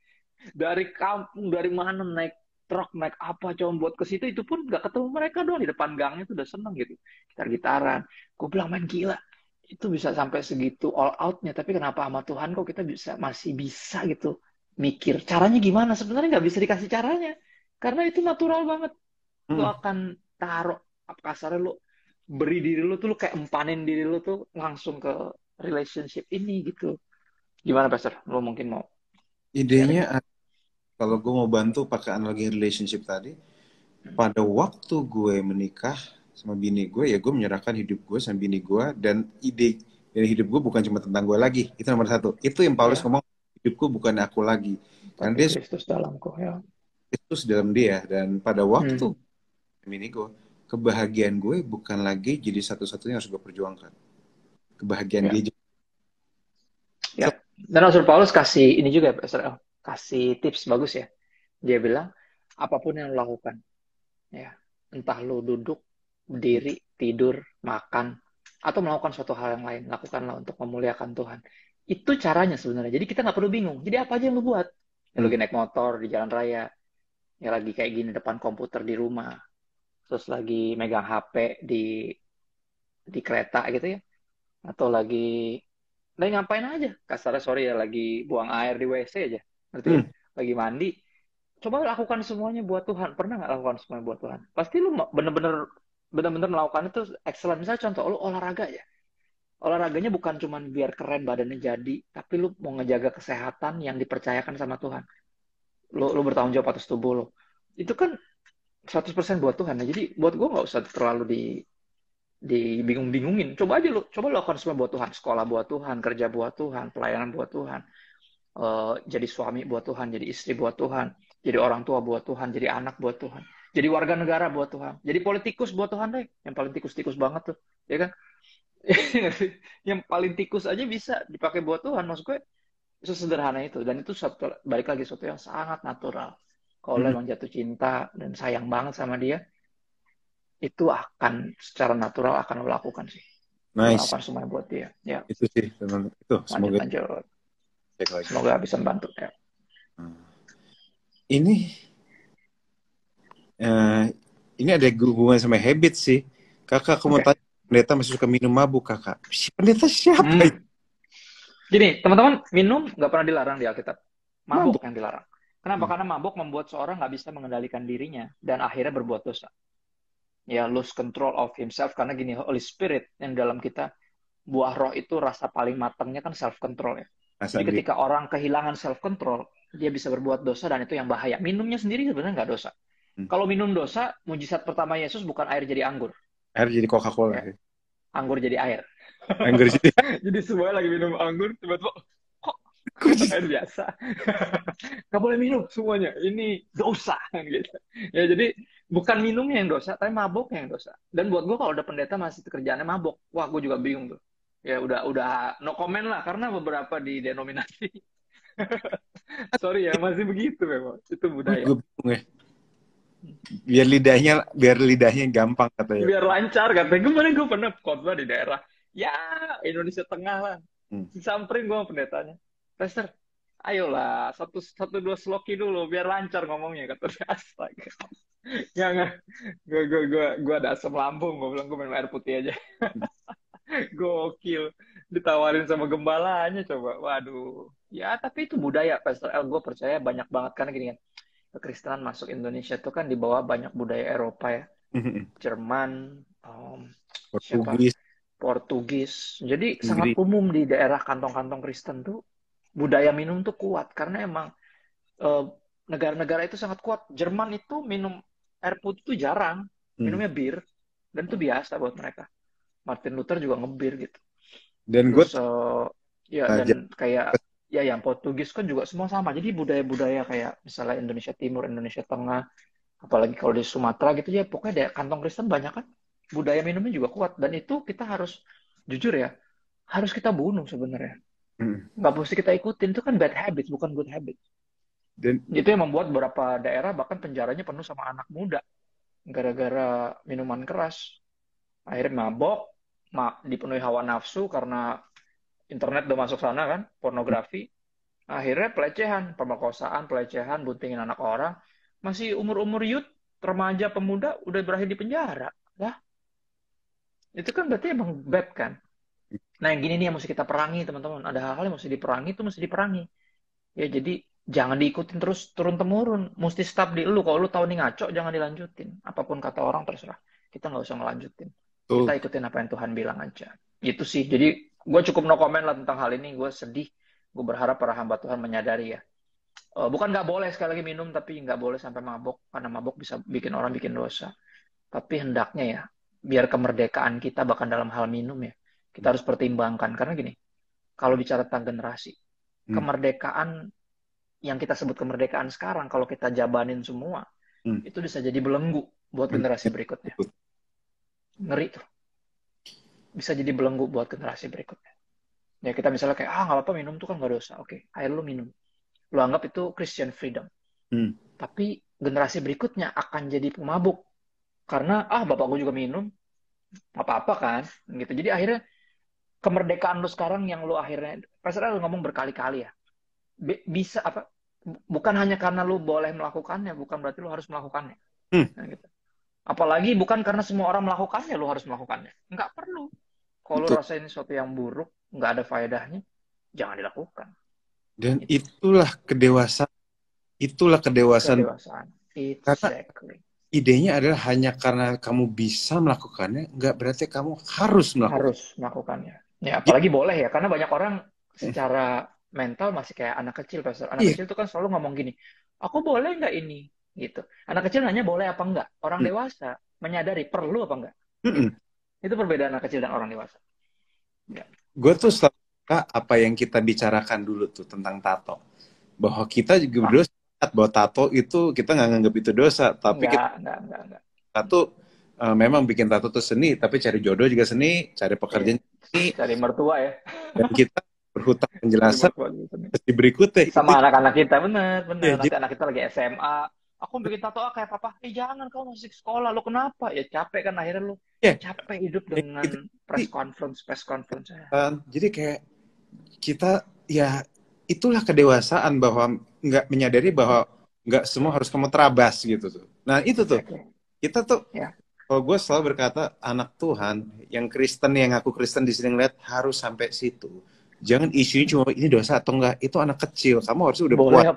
Dari kampung, dari mana naik truk, naik apa coba buat ke situ, itu pun gak ketemu mereka doang di depan gangnya itu udah seneng gitu. Gitar-gitaran. Gue bilang main gila. Itu bisa sampai segitu all outnya, tapi kenapa sama Tuhan kok kita masih bisa gitu mikir caranya gimana? Sebenarnya nggak bisa dikasih caranya, karena itu natural banget. Lu akan taruh apa kasarnya lu beri diri lu tuh lu kayak empanin diri lu tuh langsung ke relationship ini gitu. Gimana Pastor? Lu mungkin mau sharing? Idenya kalau gue mau bantu pakai analogi relationship tadi, pada waktu gue menikah sama bini gue, ya gue menyerahkan hidup gue sama bini gue, dan ide dari hidup gue bukan cuma tentang gue lagi. Itu nomor satu. Itu yang Paulus Ya, ngomong, hidupku bukan aku lagi. Karena tapi dia Kristus dalamku ya. Kristus dalam dia. Dan pada Hmm. waktu bini gue, kebahagiaan gue bukan lagi jadi satu-satunya yang harus gue perjuangkan. Kebahagiaan Ya, dia. ya. Dan Rasul Paulus kasih ini juga, Pastor, kasih tips bagus ya. Dia bilang, apapun yang lo lakukan, ya, entah lo duduk, berdiri, tidur, makan, atau melakukan suatu hal yang lain, lakukanlah untuk memuliakan Tuhan. Itu caranya sebenarnya. Jadi kita nggak perlu bingung. Jadi apa aja yang lo buat? Ya, lo lagi naik motor di jalan raya, ya lagi kayak gini depan komputer di rumah, terus lagi megang HP di kereta gitu ya, atau lagi ngapain aja, kasarnya sorry ya, lagi buang air di WC aja, ngerti ya, Hmm. lagi mandi, coba lakukan semuanya buat Tuhan. Pernah nggak lakukan semuanya buat Tuhan? Pasti lu bener-bener melakukan itu excellent. Misalnya contoh lu olahraga ya, olahraganya bukan cuma biar keren badannya jadi, tapi lu mau ngejaga kesehatan yang dipercayakan sama Tuhan. Lu bertanggung jawab atas tubuh lu, itu kan 100% buat Tuhan. Nah, jadi buat gue nggak usah terlalu dibingung-bingungin. Coba lu lakukan semua buat Tuhan. Sekolah buat Tuhan, kerja buat Tuhan, pelayanan buat Tuhan, jadi suami buat Tuhan, jadi istri buat Tuhan, jadi orang tua buat Tuhan, jadi anak buat Tuhan, jadi warga negara buat Tuhan, jadi politikus buat Tuhan deh. Yang paling tikus-tikus banget tuh, ya kan? Yang paling tikus aja bisa dipakai buat Tuhan. Maksud gue sesederhana itu. Dan itu balik lagi sesuatu yang sangat natural. Kalau lo Hmm. emang jatuh cinta dan sayang banget sama dia, itu akan secara natural akan lo lakukan sih. Lo Nice. lakukan semuanya buat dia. Ya, Itu sih. Itu lanjut semoga lanjut. cek lagi. Semoga bisa membantu ya. Ini eh, ini ada hubungan sama habit sih. Kakak, aku mau Oke. tanya, pendeta masih suka minum mabuk, kakak. Pendeta siapa Hmm. itu? Gini, teman-teman, minum nggak pernah dilarang di Alkitab. Mabuk Mabuk. yang dilarang. Kenapa? Karena mabuk membuat seorang nggak bisa mengendalikan dirinya dan akhirnya berbuat dosa. Ya, lose control of himself. Karena gini, Holy Spirit yang dalam kita, buah roh itu rasa paling matangnya kan self control ya. Masa Jadi diri. ketika orang kehilangan self control, dia bisa berbuat dosa dan itu yang bahaya. Minumnya sendiri sebenarnya nggak dosa. Hmm. Kalau minum dosa, mujizat pertama Yesus bukan air jadi anggur, Air jadi Coca-Cola. ya. Anggur jadi air. Anggur jadi. Jadi semuanya lagi minum anggur, tiba-tiba kok Kok jadi- air biasa. Nggak boleh minum semuanya. Ini dosa kan gitu. Ya jadi bukan minumnya yang dosa, tapi maboknya yang dosa. Dan buat gue kalau ada pendeta masih kerjaannya mabok, wah gue juga bingung tuh. Ya udah no comment lah karena beberapa di denominasi. Sorry ya, masih begitu memang. Itu Gue budaya. juga bingung ya. Biar lidahnya gampang katanya. Biar lancar katanya. Kemarin gue pernah khotbah di daerah. Ya, Indonesia Tengah lah. Hmm. Disamperin gue sama pendetanya. Pastor, ayolah satu dua sloki dulu biar lancar ngomongnya kata dia. Astaga. Nggak gue ada asam lambung, gue bilang gue minum air putih aja. Gokil. Ditawarin sama gembalanya coba. Waduh. Ya, tapi itu budaya, Pastor L. Gue percaya banyak banget. Karena gini kan, kekristenan masuk Indonesia itu kan dibawa banyak budaya Eropa ya. Jerman, siapa? Portugis, Portugis. Jadi sangat Inggris. umum di daerah kantong-kantong Kristen tuh budaya minum tuh kuat. Karena emang eh, negara-negara itu sangat kuat. Jerman itu minum air putih itu jarang. Minumnya bir. Dan itu biasa buat mereka. Martin Luther juga ngebir gitu. Dan gue Terus ya dan kayak ya yang Portugis kan juga semua sama. Jadi budaya-budaya kayak misalnya Indonesia Timur, Indonesia Tengah, apalagi kalau di Sumatera gitu ya, pokoknya ada kantong Kristen banyak kan. Budaya minumnya juga kuat dan itu kita harus jujur ya, harus kita bunuh sebenarnya. Nggak mesti kita ikutin, itu kan bad habit, bukan good habit. dan Itu yang membuat beberapa daerah bahkan penjaranya penuh sama anak muda gara-gara minuman keras. Akhirnya mabok, dipenuhi hawa nafsu karena internet udah masuk sana kan, pornografi. Akhirnya pelecehan, pemerkosaan, pelecehan, buntingin anak orang. Masih umur-umur youth, remaja, pemuda, udah berakhir di penjara. Lah, itu kan berarti emang bad kan? Nah, yang gini nih yang mesti kita perangi, teman-teman. Ada hal-hal yang mesti diperangi, itu mesti diperangi. Ya, jadi jangan diikutin terus turun-temurun. Mesti stop di lu. Kalau lu tahu nih ngaco, jangan dilanjutin. Apapun kata orang, terserah. Kita nggak usah ngelanjutin. Kita tuh ikutin apa yang Tuhan bilang aja. Gitu sih. Jadi, gue cukup no comment lah tentang hal ini. Gue sedih. Gue berharap para hamba Tuhan menyadari ya. Bukan nggak boleh sekali lagi minum, tapi nggak boleh sampai mabok. Karena mabok bisa bikin orang bikin dosa. Tapi hendaknya ya, biar kemerdekaan kita bahkan dalam hal minum ya, kita harus pertimbangkan. Karena gini, kalau bicara tentang generasi, kemerdekaan yang kita sebut kemerdekaan sekarang, kalau kita jabanin semua, itu bisa jadi belenggu buat generasi berikutnya. Ngeri tuh. Bisa jadi belenggu buat generasi berikutnya. Ya kita misalnya kayak, nggak apa-apa minum tuh kan nggak dosa. Oke, air lu minum. Lu anggap itu Christian freedom. Tapi generasi berikutnya akan jadi pemabuk. Karena, bapak gue juga minum. Apa-apa kan. Gitu. Jadi akhirnya, kemerdekaan lu sekarang yang lu akhirnya, pasalnya lu ngomong berkali-kali ya. Bisa apa? Bukan hanya karena lu boleh melakukannya, bukan berarti lu harus melakukannya. Nah, gitu. Apalagi bukan karena semua orang melakukannya lu harus melakukannya. Nggak perlu. Kalau lu rasain sesuatu yang buruk, nggak ada faedahnya, jangan dilakukan. Dan itulah kedewasaan. Itulah kedewasaan. Exactly. Karena idenya adalah hanya karena kamu bisa melakukannya, nggak berarti kamu harus melakukannya. Harus melakukannya. Ya, apalagi boleh ya, karena banyak orang secara mental masih kayak anak kecil, Pastor. Anak kecil tuh kan selalu ngomong gini, aku boleh nggak ini? Gitu. Anak kecil nanya boleh apa enggak. Orang dewasa menyadari perlu apa enggak. Gitu. Itu perbedaan anak kecil dan orang dewasa. Ya. Gue tuh selalu suka apa yang kita bicarakan dulu tuh tentang tato. Bahwa kita juga berdosa, bahwa tato itu kita nggak nganggap itu dosa. Tapi enggak. Tato memang bikin tato tuh seni, tapi cari jodoh juga seni, cari pekerjaan seni. Cari mertua ya. Dan kita berhutang penjelasan di berikutnya. Sama anak-anak kita, bener. Nanti anak kita lagi SMA. Aku bikin tato kayak papa. Jangan, kamu masih sekolah. Lo kenapa? Ya capek kan akhirnya lo. Capek hidup dengan press conference. Jadi kayak kita, ya itulah kedewasaan bahwa nggak menyadari bahwa nggak semua harus kamu terabas gitu tuh. Nah itu tuh. Kita tuh, kalau gue selalu berkata, anak Tuhan, yang Kristen, yang aku Kristen di sini ngeliat, harus sampai situ. Jangan isunya cuma ini dosa atau enggak. Itu anak kecil. Kamu harus udah boleh kuat.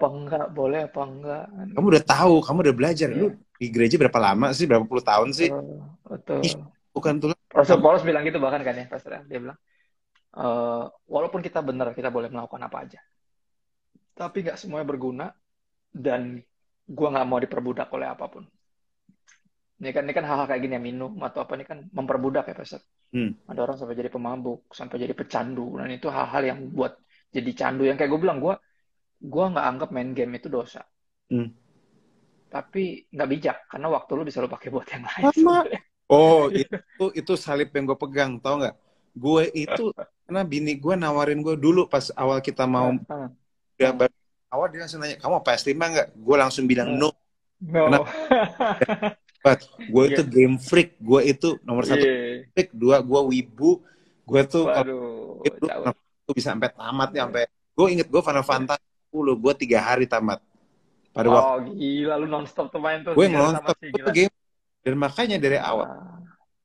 Boleh apa enggak. Kamu udah tahu, kamu udah belajar. Lu di gereja berapa lama sih? Berapa puluh tahun sih? Betul. Bukan tuh. Rasul Paulus bilang gitu bahkan kan ya, Pastor. Dia bilang, walaupun kita benar, kita boleh melakukan apa aja. Tapi nggak semuanya berguna. Dan gue nggak mau diperbudak oleh apapun. Ini kan hal-hal kayak gini ya, minum atau apa, ini kan memperbudak ya, Pastor. Ada orang sampai jadi pemabuk, sampai jadi pecandu. Dan itu hal-hal yang buat jadi candu. Yang kayak gue bilang, gue nggak anggap main game itu dosa. Tapi nggak bijak, karena waktu lu bisa lu pakai buat yang lain. Oh, itu salib yang gue pegang, tau nggak? Gue itu, karena bini gue nawarin gue dulu pas awal kita mau, awal dia langsung nanya, kamu PS5 nggak? Gue langsung bilang no. Kenapa? Gue itu game freak, gue itu nomor 1 freak, 2 gue wibu, gue tuh itu bisa sampai tamat ya, sampai gue inget gue Final Fantasy 10, gue 3 hari tamat. Pada waktu gila lu nonstop tuh main tuh. Gue nonstop itu game, dan makanya dari awal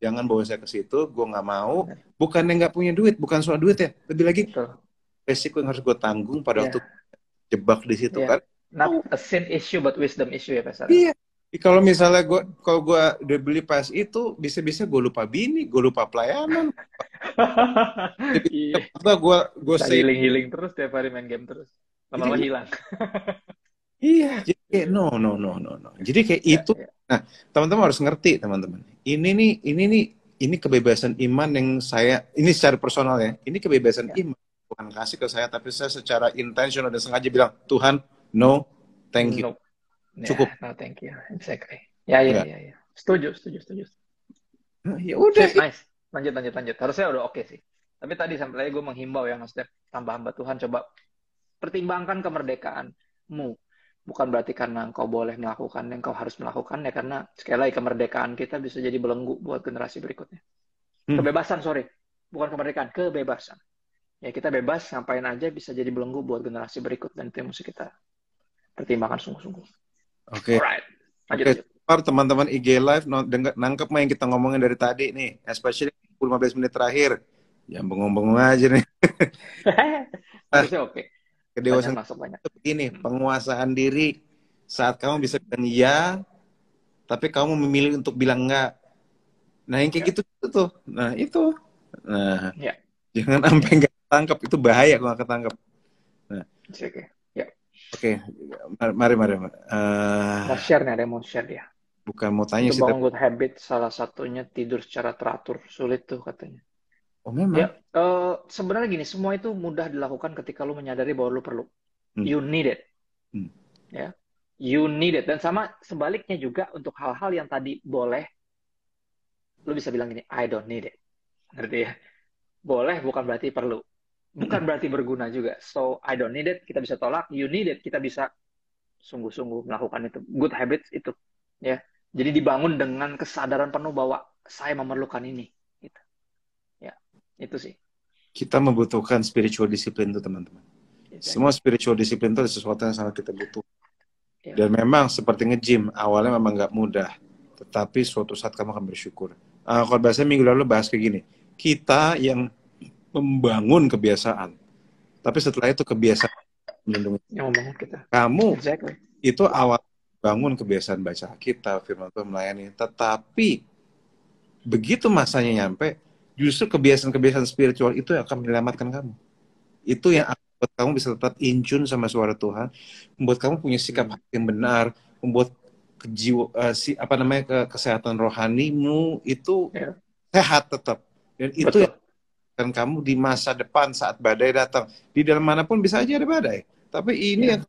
Jangan bawa saya ke situ, gue nggak mau. Bukannya nggak punya duit, bukan soal duit ya. Lebih lagi Betul. resiko yang harus gue tanggung pada waktu Ya, jebak di situ ya. kan. Not Oh, a sin issue but wisdom issue ya Pastor. iya. Kalau misalnya kalau gue udah beli pas itu, bisa-bisa gue lupa bini, gue lupa pelayanan. Jadi Iya. gue Bisa say healing-healing terus tiap hari main game terus. Lama-lama jadi hilang. iya, jadi kayak no no no no no. Jadi kayak Ya, itu. ya, Nah, teman-teman harus ngerti, teman-teman. Ini kebebasan iman yang ini secara personal ya. Ini kebebasan ya. iman Tuhan kasih ke saya, tapi saya secara intentional dan sengaja bilang, Tuhan, no, thank you, No. cukup. Ya, no thank you. Exactly. Ya, ya, Enggak. ya, ya. Setuju, setuju, setuju. Nah, ya udah. Sip, nice. Lanjut, lanjut, lanjut. Harusnya udah oke sih. Tapi tadi sampai gue menghimbau ya, maksudnya hamba-hamba Tuhan coba pertimbangkan kemerdekaanmu. Bukan berarti karena engkau boleh melakukan, engkau harus melakukan ya, karena sekali lagi kemerdekaan kita bisa jadi belenggu buat generasi berikutnya. Hmm, Kebebasan, sorry. Bukan kemerdekaan, kebebasan. Ya kita bebas, ngapain aja bisa jadi belenggu buat generasi berikut, dan itu yang mesti kita pertimbangkan sungguh-sungguh. Oke. Alright, lanjut, Oke, lanjut. teman-teman IG Live nangkep mah yang kita ngomongin dari tadi nih, especially 15 menit terakhir. Yang bengong-bengong aja nih. Nah, Harusnya oke. Pertanyaan kedewasaan masuk banyak. itu begini, penguasaan diri saat kamu bisa bilang ya, tapi kamu memilih untuk bilang enggak. Nah, yang kayak Ya, gitu tuh. Nah, itu. Nah, ya, jangan sampai ya. nggak ketangkep. Itu bahaya kalau nggak ketangkep. Nah, It's okay. Ya. oke. Mari, mari. Mau share nih, ada yang mau share dia. Bukan mau tanya Untuk sih, tapi bangun good habit, salah satunya tidur secara teratur. Sulit tuh katanya. oh memang. Ya, sebenarnya gini, semua itu mudah dilakukan ketika lu menyadari bahwa lu perlu. Hmm. You need it. Hmm. Ya. You need it. Dan sama sebaliknya juga untuk hal-hal yang tadi boleh, lu bisa bilang gini, I don't need it. Ngerti ya? Boleh bukan berarti perlu. Bukan berarti berguna juga. So, I don't need it, kita bisa tolak. You need it, kita bisa sungguh-sungguh melakukan itu. Good habits itu. Ya. Jadi dibangun dengan kesadaran penuh bahwa saya memerlukan ini. Gitu. Ya, itu sih. Kita membutuhkan spiritual discipline tuh, teman-teman. Semua Exactly. spiritual discipline itu sesuatu yang sangat kita butuh. Ya. Dan memang seperti nge-gym, awalnya memang nggak mudah. Tetapi suatu saat kamu akan bersyukur. Kalau bahasa minggu lalu bahas kayak gini. Kita yang membangun kebiasaan. Tapi setelah itu kebiasaan melindungi. Yang membangun kita. Kamu Exactly. itu awal bangun kebiasaan baca kita, firman Tuhan melayani. Tetapi begitu masanya nyampe, justru kebiasaan-kebiasaan spiritual itu yang akan menyelamatkan kamu. Itu yang Ya. akan membuat kamu bisa tetap in tune sama suara Tuhan, membuat kamu punya sikap hati yang benar, membuat kesehatan rohanimu itu Ya. sehat tetap. Dan itu yang Betul. akan kamu di masa depan saat badai datang. Di dalam manapun bisa aja ada badai. Tapi ini yang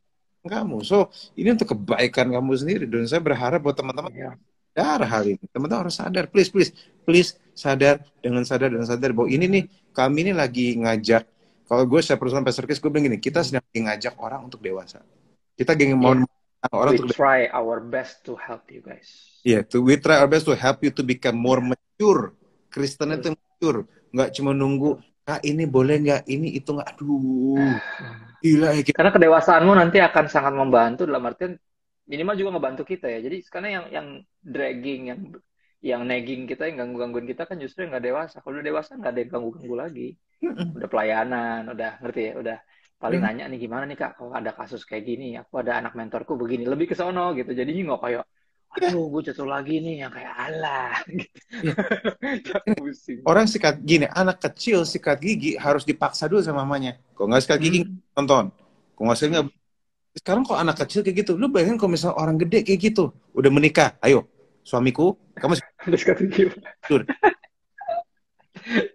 Ya. kamu. So, ini untuk kebaikan kamu sendiri. Dan saya berharap buat teman-teman Ya. sadar hal ini. Teman-teman harus sadar. Please, please. Please sadar dengan sadar bahwa ini nih, kami ini lagi ngajak. Kalau gue secara personal Pastor Chris, gue bilang gini, kita sedang ngajak orang untuk dewasa. Kita ingin mau Yeah. orang We untuk try our best to help you guys. yeah, we try our best to help you to become more mature. Kristen itu mature, nggak cuma nunggu, ini boleh nggak, ini itu nggak, aduh, gila ya. Karena kedewasaanmu nanti akan sangat membantu, dalam artian minimal juga ngebantu kita ya. Jadi sekarang yang dragging, yang nagging kita, yang gangguin kita kan justru yang nggak dewasa. Kalau udah dewasa nggak ada yang ganggu lagi. Udah pelayanan, udah ngerti ya, udah paling nanya nih gimana nih kak, kalau ada kasus kayak gini, aku ada anak mentorku begini, lebih ke sono gitu. Jadinya nggak kayak, aduh gue jatuh lagi nih, yang kayak alah. Gitu. Ya. Pusing. Orang sikat gini, anak kecil sikat gigi harus dipaksa dulu sama mamanya. Kok nggak sikat gigi tonton, kok nggak nggak. Sekarang kok anak kecil kayak gitu, lu bayangin kalau misalnya orang gede kayak gitu, udah menikah, ayo suamiku, kamu sikat gigi.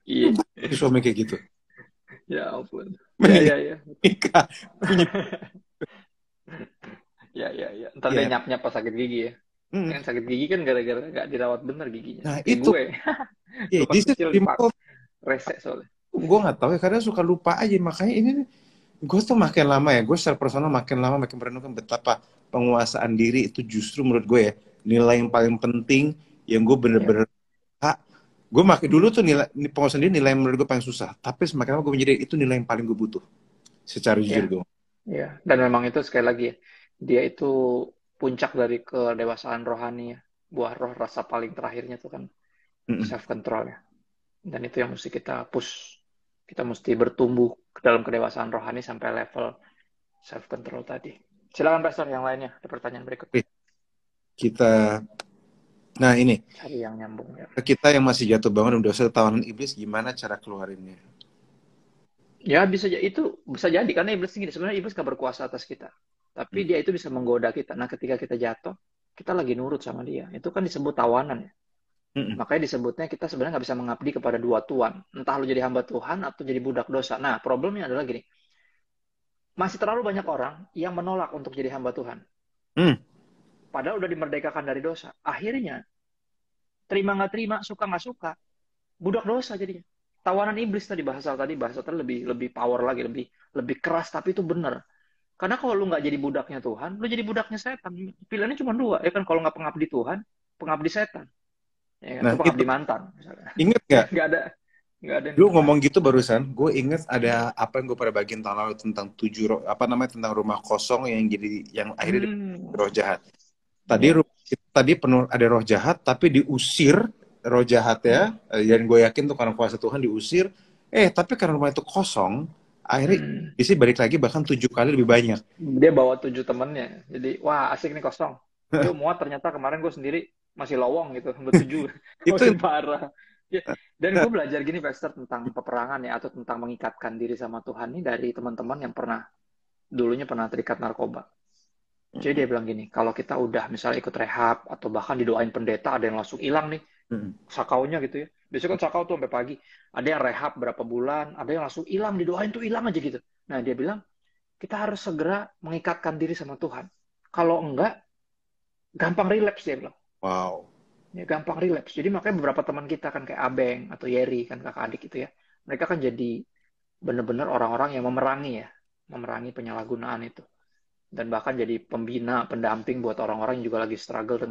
Iya. Suami kayak gitu. Ya ampun. Menikah. Ya. Ya. Ntar dia nyap-nyap pas sakit gigi ya. Kan sakit gigi kan gara-gara gak dirawat bener giginya. Nah, kayak itu. gue. Ya, Pas kecil dipak resek soalnya. Gue gak tahu ya, karena suka lupa aja. Makanya ini gue tuh makin lama ya, gue secara personal makin lama makin merenungkan betapa penguasaan diri itu justru menurut gue ya, nilai yang paling penting yang gue bener-bener gue makin dulu tuh penguasaan diri nilai yang menurut gue paling susah, tapi semakin lama gue menjadi itu nilai yang paling gue butuh secara jujur gue. Iya, dan memang itu sekali lagi ya, dia itu puncak dari kedewasaan rohani ya, buah roh rasa paling terakhirnya tuh kan self control ya. Dan itu yang mesti kita push. Kita mesti bertumbuh ke dalam kedewasaan rohani sampai level self control tadi. Silakan Pastor yang lainnya, ada pertanyaan berikutnya. Kita nah ini Cari yang nyambung ya. Kita yang masih jatuh bangun dan dosa tawanan iblis, gimana cara keluarinnya? Ya bisa itu bisa jadi karena iblis gini, sebenarnya iblis gak berkuasa atas kita. Tapi dia itu bisa menggoda kita. Nah, ketika kita jatuh, kita lagi nurut sama dia. Itu kan disebut tawanan ya. Makanya disebutnya kita sebenarnya nggak bisa mengabdi kepada dua tuan. Entah lu jadi hamba Tuhan atau jadi budak dosa. Nah, problemnya adalah gini. Masih terlalu banyak orang yang menolak untuk jadi hamba Tuhan. Padahal udah dimerdekakan dari dosa. Akhirnya, terima nggak terima, suka nggak suka, budak dosa jadinya. Tawanan iblis tadi bahasa lebih power lagi, lebih keras, tapi itu benar. Karena kalau lu nggak jadi budaknya Tuhan, lu jadi budaknya setan. Pilihannya cuma dua, ya kan? Kalau nggak pengabdi Tuhan, pengabdi setan. Ya kan? Nah, Itu pengabdi mantan. Misalnya. Ingat nggak? Nggak ada. Lu ngomong gitu barusan, gue inget ada apa yang gue pada bagian tahun lalu tentang tentang rumah kosong yang akhirnya roh jahat. Tadi penuh ada roh jahat, tapi diusir roh jahat ya. Dan gue yakin tuh karena kuasa Tuhan diusir. Tapi karena rumah itu kosong, akhirnya isi balik lagi bahkan 7 kali lebih banyak. Dia bawa 7 temennya. Jadi, wah asik nih kosong. Yuk muat ternyata kemarin gue sendiri masih lowong gitu. 7. Itu parah. Ya. Dan gue belajar gini, Pastor, tentang peperangan ya, atau tentang mengikatkan diri sama Tuhan nih dari teman-teman yang dulunya pernah terikat narkoba. Jadi dia bilang gini, kalau kita udah misalnya ikut rehab, atau bahkan didoain pendeta, ada yang langsung hilang nih, sakaunya gitu ya. Biasanya kan sakau tuh sampai pagi. Ada yang rehab berapa bulan, ada yang langsung hilang, didoain tuh hilang aja gitu. Nah dia bilang, kita harus segera mengikatkan diri sama Tuhan. Kalau enggak, gampang relapse dia bilang. Wow. Ya, gampang relapse. Jadi makanya beberapa teman kita kan kayak Abeng atau Yeri kan kakak adik itu ya. Mereka kan jadi benar-benar orang-orang yang memerangi penyalahgunaan itu. Dan bahkan jadi pembina, pendamping buat orang-orang yang juga lagi struggle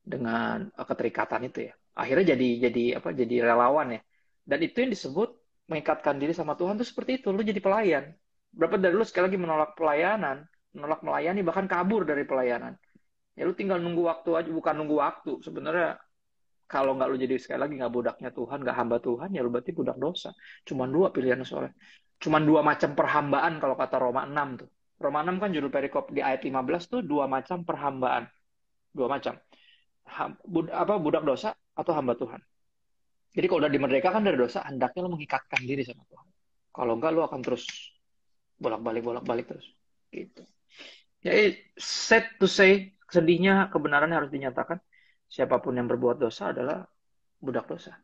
dengan keterikatan itu ya. Akhirnya jadi relawan ya. Dan itu yang disebut mengikatkan diri sama Tuhan tuh seperti itu. Lu jadi pelayan. Berapa dari lu sekali lagi menolak pelayanan, menolak melayani, bahkan kabur dari pelayanan. Ya lu tinggal nunggu waktu aja, bukan nunggu waktu. Sebenarnya kalau nggak lu jadi sekali lagi nggak budaknya Tuhan, nggak hamba Tuhan, ya lu berarti budak dosa. Cuman 2 pilihannya soalnya. Cuman 2 macam perhambaan kalau kata Roma 6 tuh. Roma 6 kan judul perikop di ayat 15 tuh 2 macam perhambaan. 2 macam. Budak dosa atau hamba Tuhan. Jadi kalau udah dimerdekakan dari dosa, hendaknya lu mengikatkan diri sama Tuhan. Kalau enggak, lu akan terus bolak-balik terus. Gitu. Ya, sad to say, sedihnya kebenaran harus dinyatakan. Siapapun yang berbuat dosa adalah budak dosa.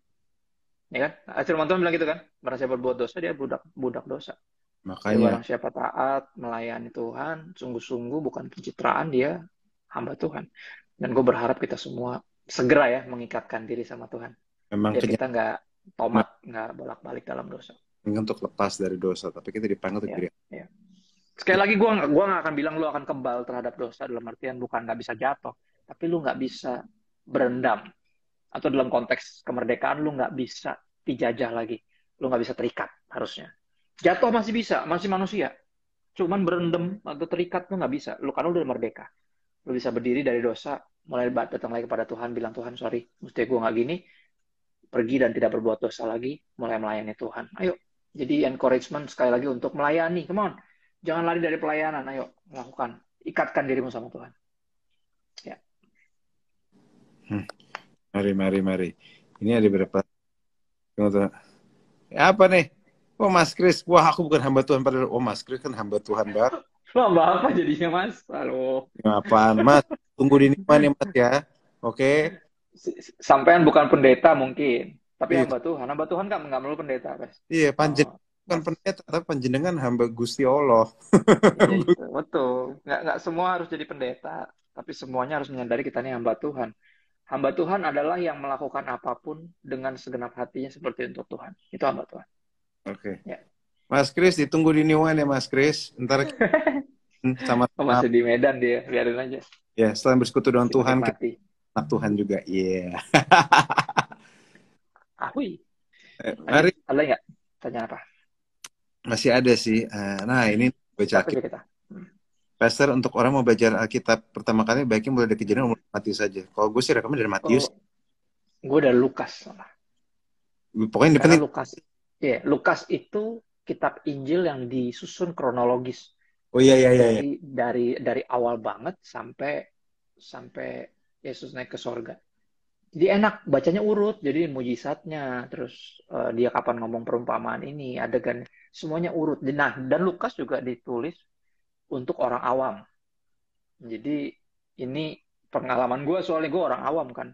Ya kan? Firman Tuhan bilang gitu kan? Barang siapa berbuat dosa, dia budak dosa. Makanya barang siapa taat, melayani Tuhan, sungguh-sungguh bukan pencitraan, dia hamba Tuhan. Dan gue berharap kita semua segera ya mengikatkan diri sama Tuhan. Memang biar kita nggak nggak bolak-balik dalam dosa. Untuk lepas dari dosa, tapi kita dipanggil untuk diri. Ya. Sekali lagi gue nggak akan bilang lu akan kebal terhadap dosa, dalam artian bukan nggak bisa jatuh, tapi lu nggak bisa berendam, atau dalam konteks kemerdekaan lu nggak bisa dijajah lagi, lu nggak bisa terikat. Harusnya jatuh masih bisa, masih manusia, cuman berendam atau terikat lu nggak bisa. Lu kan udah merdeka, lu bisa berdiri dari dosa, mulai datang lagi kepada Tuhan, bilang Tuhan sorry, mesti gue nggak gini, pergi dan tidak berbuat dosa lagi, mulai melayani Tuhan. Ayo, jadi encouragement sekali lagi untuk melayani. Come on, jangan lari dari pelayanan. Ayo, lakukan. Ikatkan dirimu sama Tuhan. Ya. Mari. Ini ada berapa? Apa nih? Oh Mas Kris, wah aku bukan hamba Tuhan padahal. Oh Mas Kris kan hamba Tuhan banget. Hamba apa jadinya Mas? Halo. Apaan Mas? Tunggu di Niman ya Mas ya. Oke. Sampean bukan pendeta mungkin, tapi hamba Tuhan. Hamba Tuhan kan nggak perlu pendeta, Mas. Iya, bukan pendeta, tapi panjenengan hamba Gusti Allah. Iya, itu. Betul. Nggak semua harus jadi pendeta, tapi semuanya harus menyadari kita ini hamba Tuhan. Hamba Tuhan adalah yang melakukan apapun dengan segenap hatinya seperti untuk Tuhan. Itu hamba Tuhan. Oke. Ya. Mas Kris, ditunggu di Niwan ya Mas Kris. Ntar sama masih di Medan dia, biarin aja. Ya, setelah bersekutu dengan Tuhan, anak Tuhan juga. Iya. Ahui. Mari. Ada nggak? Tanya apa? Masih ada sih. Nah, ini baca Alkitab. Pastor, untuk orang mau belajar Alkitab pertama kali, baiknya mulai dari Kejadian umur Matius saja. Kalau gue sih rekomend dari Matius. Gue dari Lukas. Pokoknya Karena penting. Lukas itu kitab Injil yang disusun kronologis. Oh iya iya iya. Iya. Jadi dari awal banget sampai sampai Yesus naik ke sorga. Jadi enak bacanya urut. Jadi mujizatnya, terus dia kapan ngomong perumpamaan ini, adegan semuanya urut. Nah, dan Lukas juga ditulis untuk orang awam. Jadi ini pengalaman gue, soalnya gue orang awam kan.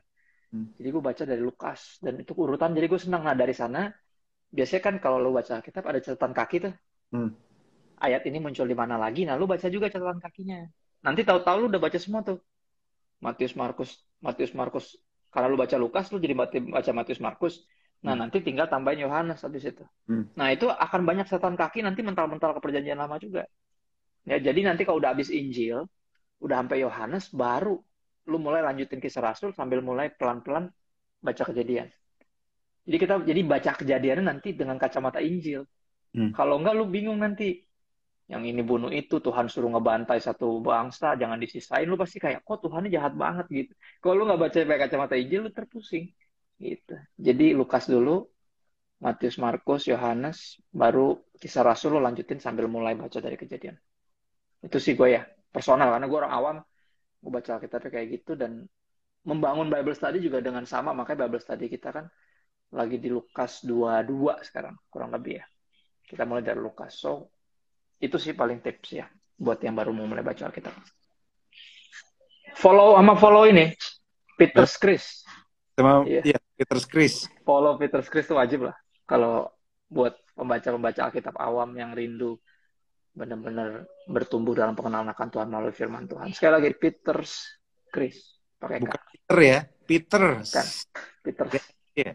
Jadi gue baca dari Lukas dan itu urutan. Jadi gue senang. Nah dari sana biasanya kan kalau lu baca kitab ada catatan kaki tuh. Ayat ini muncul di mana lagi. Nah lu baca juga catatan kakinya. Nanti tahu-tahu lu udah baca semua tuh. Matius Markus. Karena lu baca Lukas, lu jadi baca Matius Markus. Nah nanti tinggal tambahin Yohanes habis itu. Nah itu akan banyak catatan kaki nanti mental-mental ke perjanjian lama juga. Ya, jadi nanti kalau udah habis Injil, udah sampai Yohanes, baru lu mulai lanjutin Kisah Rasul sambil mulai pelan-pelan baca Kejadian. Jadi baca Kejadiannya nanti dengan kacamata Injil. Kalau enggak lu bingung nanti. Yang ini bunuh itu, Tuhan suruh ngebantai satu bangsa, jangan disisain, lu pasti kayak, kok Tuhannya jahat banget gitu. Kalau lu nggak baca pakai kacamata Injil, lu terpusing. Gitu. Jadi Lukas dulu, Matius, Markus, Yohanes, baru Kisah Rasul lu lanjutin sambil mulai baca dari Kejadian. Itu sih gue ya, personal, karena gue orang awam, gue baca Alkitabnya kayak gitu, dan membangun Bible study juga dengan sama, makanya Bible study kita kan lagi di Lukas 22 sekarang, kurang lebih ya. Kita mulai dari Lukas. So, itu sih paling tips ya, buat yang baru mau mulai baca Alkitab. Follow ini, Peter Chris. Iya, Peter Chris. Follow Peter Chris itu wajib lah. Kalau buat pembaca-pembaca Alkitab awam yang rindu benar-benar bertumbuh dalam pengenalan akan Tuhan melalui firman Tuhan. Sekali lagi, Peter Chris. Pakai Bukan Peter ya, Peter. Kan, Peter. Iya.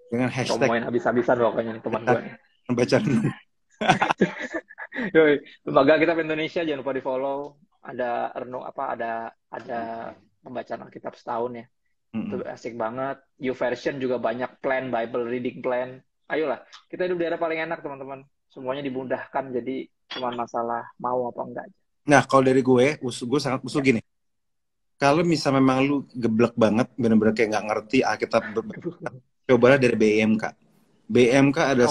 Dengan hashtag. Ngomongin habis-habisan pokoknya nih teman gue. Baca. Lembaga Kitab Indonesia jangan lupa di follow. Ada ada pembacaan Alkitab setahun ya. Itu asik banget. YouVersion juga banyak plan, Bible reading plan. Ayolah, kita hidup di era paling enak teman-teman. Semuanya dimudahkan, jadi cuma masalah mau apa enggak. Nah, kalau dari gue sangat usul gini. Kalau misalnya memang lu geblek banget, bener-bener kayak nggak ngerti Alkitab, cobalah dari BMK. BMK ada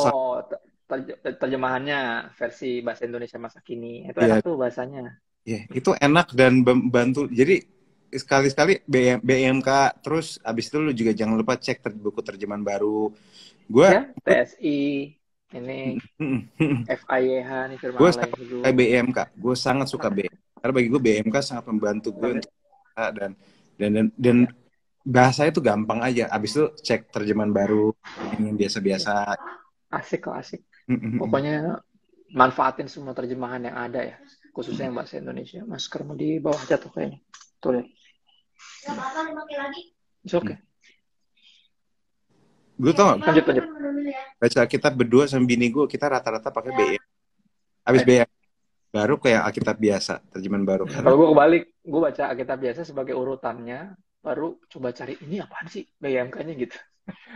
terjemahannya versi bahasa Indonesia masa kini. Itu enak tuh bahasanya. Iya, itu enak dan membantu. Jadi sekali-sekali BMK, terus abis itu lu juga jangan lupa cek buku terjemahan baru. Gue TSI ini FIYH nih firman gue Allah suka BMK. Gue sangat suka BMK. Karena bagi gue BMK sangat membantu gue untuk dan bahasa itu gampang aja. Abis itu cek terjemahan baru yang biasa-biasa. Asik kok, asik. Pokoknya manfaatin semua terjemahan yang ada ya, khususnya yang bahasa Indonesia. Maskermu di bawah jatuh kayaknya. Tuh lihat. It's okay. Gue tau gak? Lanjut. Baca Alkitab berdua sama bini gue, kita rata-rata pakai BM. Abis BM baru kayak Alkitab biasa, terjemahan baru. Kalau gue kebalik, gue baca Alkitab biasa sebagai urutannya, baru coba cari ini apaan sih BMK-nya gitu.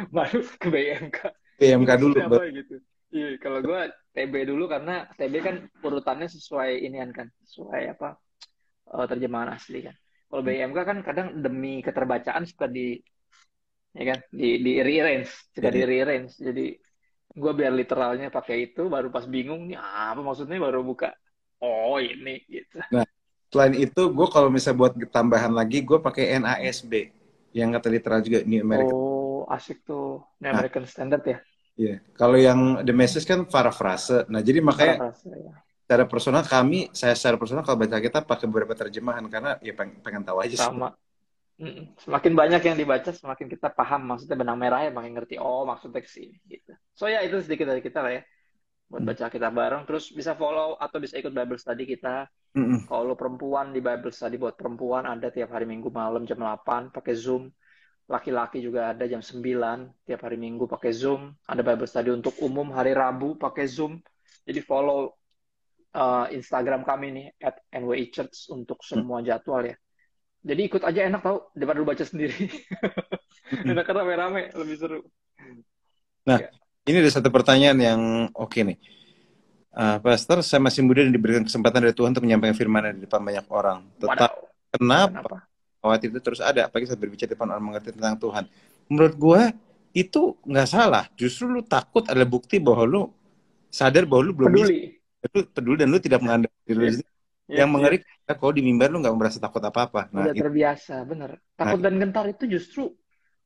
Baru ke BMK. BMK dulu. Apa, gitu. Iya, kalau gue TB dulu karena TB kan urutannya sesuai inian kan, sesuai apa terjemahan asli kan. Kalau BMK kan kadang demi keterbacaan suka di rearrange, di rearrange. Jadi gue biar literalnya pakai itu, baru pas bingung nih apa maksudnya baru buka. Oh ini gitu. Nah, selain itu gue kalau misalnya buat tambahan lagi, gue pakai NASB yang kata literal juga, New American. Oh asik tuh, New American Standard ya. Iya, kalau yang The Message kan parafrase. Nah, jadi makanya secara personal saya secara personal kalau baca kita pakai beberapa terjemahan karena ya pengen tahu aja. Sama. Semakin banyak yang dibaca, semakin kita paham maksudnya benang merahnya, makin ngerti. Oh, maksudnya kesini gitu. So ya itu sedikit dari kita lah ya. Buat baca kita bareng, terus bisa follow atau bisa ikut Bible study kita. Kalau lo perempuan, di Bible study buat perempuan ada tiap hari Minggu malam jam 8 pakai Zoom. Laki-laki juga ada jam 9 tiap hari Minggu pakai Zoom. Ada Bible study untuk umum hari Rabu pakai Zoom. Jadi follow Instagram kami nih @NWI Church untuk semua jadwal ya. Jadi ikut aja enak tau daripada lu baca sendiri. Enak karena rame-rame lebih seru. Nah, ini ada satu pertanyaan yang oke nih. Pastor, saya masih muda dan diberikan kesempatan dari Tuhan untuk menyampaikan firman di depan banyak orang. Kenapa khawatir itu terus ada, apalagi saat berbicara depan orang mengerti tentang Tuhan. Menurut gue itu nggak salah. Justru lu takut adalah bukti bahwa lu sadar bahwa lu belum bisa. Peduli. Lu peduli dan lu tidak mengandalkan diri lu Yeah. sendiri. Yeah, Yang mengerikan kalau di mimbar lu nggak merasa takut apa-apa. Nah, udah terbiasa, bener. nah, Takut dan gentar itu justru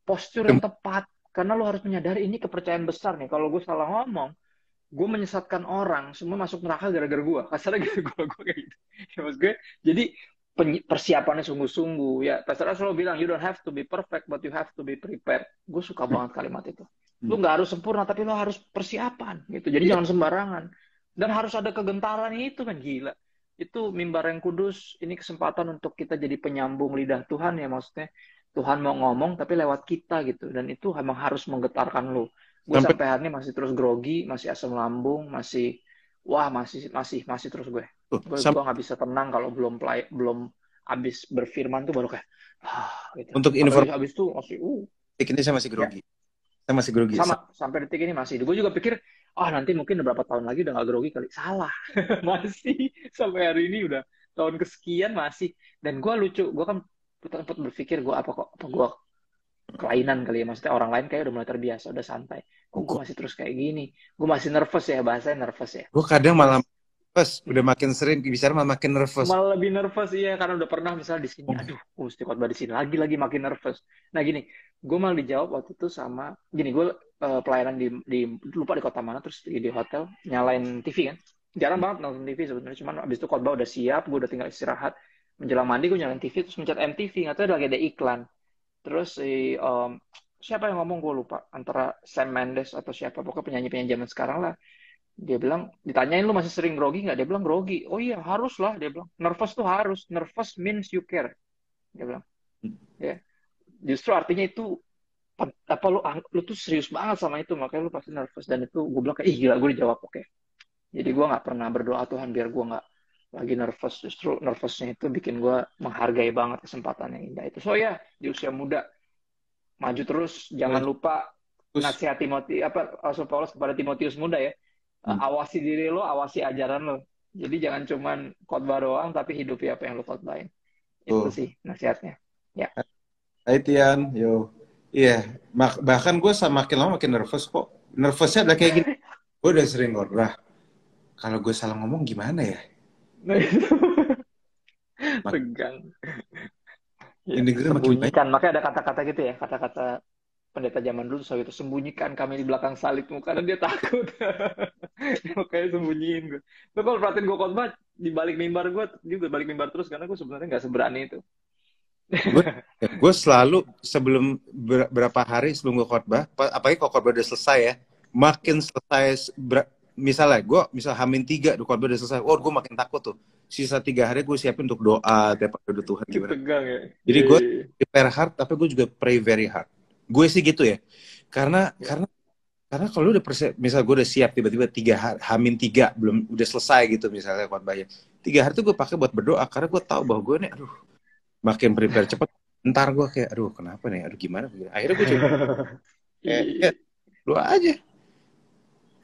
postur yang tepat. Karena lo harus menyadari ini kepercayaan besar nih. Kalau gue salah ngomong, gue menyesatkan orang, semua masuk neraka gara-gara gue. Kasarnya gitu, gue kayak gitu. Ya, maksud gue, jadi persiapannya sungguh-sungguh. Ya, Pastor As selalu bilang, you don't have to be perfect, but you have to be prepared. Gue suka banget kalimat itu. Lu nggak harus sempurna, tapi lo harus persiapan. Gitu. Jadi jangan sembarangan. Dan harus ada kegentaran itu kan, gila. Itu mimbar yang kudus, ini kesempatan untuk kita jadi penyambung lidah Tuhan ya, maksudnya. Tuhan mau ngomong, tapi lewat kita gitu. Dan itu emang harus menggetarkan lo. Gue sampai hari ini masih terus grogi, masih asam lambung, masih terus gue nggak bisa tenang kalau belum abis berfirman tuh baru kayak gitu. Untuk informasi abis itu masih ini saya masih grogi. Ya. Saya masih grogi. Sampai detik ini masih. Gue juga pikir nanti mungkin beberapa tahun lagi udah nggak grogi kali. Salah. Masih sampai hari ini udah tahun kesekian masih. Dan gue lucu, gue kan tempat berpikir gue apa gue kelainan kali ya, maksudnya orang lain kayak udah mulai terbiasa, udah santai. Gue masih terus kayak gini, gue masih nervous ya, bahasanya nervous ya. Gue kadang malah nervous, udah makin sering bicara malah makin nervous. Malah lebih nervous ya, karena udah pernah misalnya di sini, aduh, mesti khotbah di sini lagi makin nervous. Nah gini, gue malah dijawab waktu itu sama, gini gue pelayanan lupa di kota mana, terus di hotel nyalain TV kan, jarang banget nonton TV sebenarnya, cuman abis itu khotbah udah siap, gue udah tinggal istirahat, menjelang mandi gue nyalain TV, terus mencet MTV, nggak tahu lagi ada iklan. Terus siapa yang ngomong gue lupa, antara Sam Mendes atau siapa, pokoknya penyanyi zaman sekarang lah. Dia bilang, ditanyain lu masih sering grogi nggak? Dia bilang grogi. Oh iya harus lah, dia bilang. Nervous tuh harus. Nervous means you care. Dia bilang. Ya. Justru artinya itu apa lu tuh serius banget sama itu, makanya lu pasti nervous. Dan itu gue bilang kayak gila, gue dijawab oke. Jadi gue nggak pernah berdoa Tuhan biar gue nggak lagi nervous. Justru nervousnya itu bikin gue menghargai banget kesempatan yang indah itu. So ya, di usia muda maju terus, jangan lupa nasihat Rasul Paulus kepada Timotius muda ya. Awasi diri lo, awasi ajaran lo. Jadi jangan cuman khotbah doang, tapi hidupi apa yang lo khotbahin. Itu sih nasihatnya. Ya. Hai Tian, yo. Iya, bahkan gue makin lama makin nervous kok. Nervousnya adalah kayak gini. Gue udah sering ngorlah. Kalau gue salah ngomong gimana ya? Tegang. Ya, sembunyikan, makanya ada kata-kata gitu ya, kata-kata pendeta zaman dulu soal itu, sembunyikan kami di belakang salibmu, karena dia takut. Makanya sembunyiin gue. Lo kalau perhatiin gue khotbah di balik mimbar gue juga balik mimbar terus, karena gue sebenarnya nggak seberani itu. Gue selalu sebelum berapa hari sebelum gue khotbah, apalagi kalau khotbah udah selesai ya, makin selesai misalnya gue H-3 khotbah udah selesai, gue makin takut tuh. Sisa 3 hari gue siapin untuk doa tiap hari Tuhan gimana. Tegang ya. Jadi gue prepare hard, tapi gue juga pray very hard. Gue sih gitu ya. Karena kalau udah misal gue udah siap tiba-tiba 3 belum udah selesai gitu misalnya khotbahnya. 3 hari tuh gue pakai buat berdoa karena gue tahu bahwa gue nih makin prepare cepet. Ntar gue kayak kenapa nih? Gimana? Akhirnya gue coba doa aja.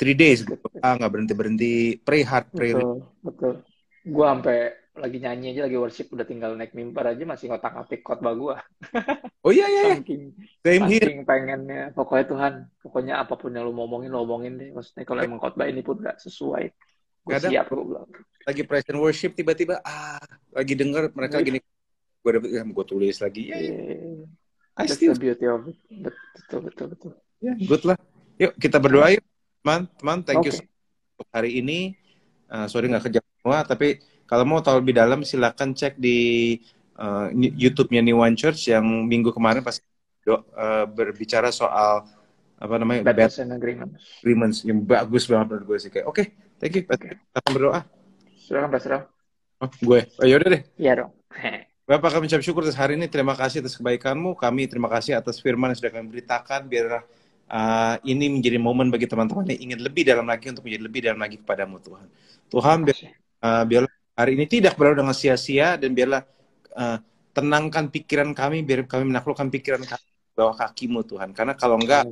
3 days gue nggak berhenti pray hard, pray. Betul. Gue sampai lagi nyanyi aja, lagi worship, udah tinggal naik mimbar aja masih ngotak-ngatik khotbah gue. Oh iya. Saking pengennya, pokoknya apapun yang lu omongin deh. Maksudnya kalau emang khotbah ini pun gak sesuai, gue siap, gue bilang. Lagi praise and worship tiba-tiba lagi denger mereka gini, gue tulis lagi. That's the beauty of it. Betul. Ya, good lah. Yuk kita berdoa yuk, teman. Thank you untuk hari ini. Sorry nggak kerja semua, tapi kalau mau tahu lebih dalam silakan cek di YouTube-nya New One Church yang minggu kemarin pas berbicara soal apa namanya Battles and Agreements yang bagus banget menurut gue sih. Kayak oke, thank you. Kita akan berdoa. Silakan Pastor. Yaudah deh. Iya dong. Bapak, kami ucap syukur atas hari ini. Terima kasih atas kebaikan-Mu. Kami terima kasih atas firman yang sudah kami beritakan. Biarlah ini menjadi momen bagi teman-teman yang ingin lebih dalam lagi untuk menjadi lebih dalam lagi kepadamu Tuhan. Tuhan, biarlah hari ini tidak berlalu dengan sia-sia, dan biarlah tenangkan pikiran kami, biar kami menaklukkan pikiran kami bawah kaki-Mu Tuhan. Karena kalau enggak,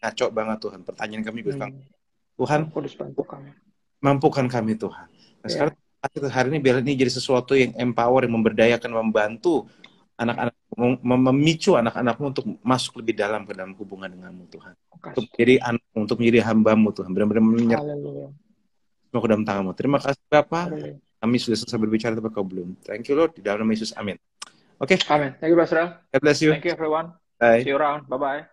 ngaco banget Tuhan. Pertanyaan kami Tuhan, mampukan kami Tuhan. Nah, sekarang hari ini biarlah ini jadi sesuatu yang empower, yang memberdayakan, membantu anak-anak, memicu anak-anakmu untuk masuk lebih dalam ke dalam hubungan denganmu Tuhan. Untuk Kasih. menjadi anak, untuk menjadi hambamu Tuhan. Benar-benar menyerahkan Haleluya. semua ke dalam tanganmu. Terima kasih Bapak. Haleluya. Kami sudah selesai berbicara, tapi kau belum. Thank you Lord. Di dalam nama Yesus. Amin. Oke. Amin. Thank you, Pastor. God bless you. Thank you, everyone. Bye. See you around. Bye-bye.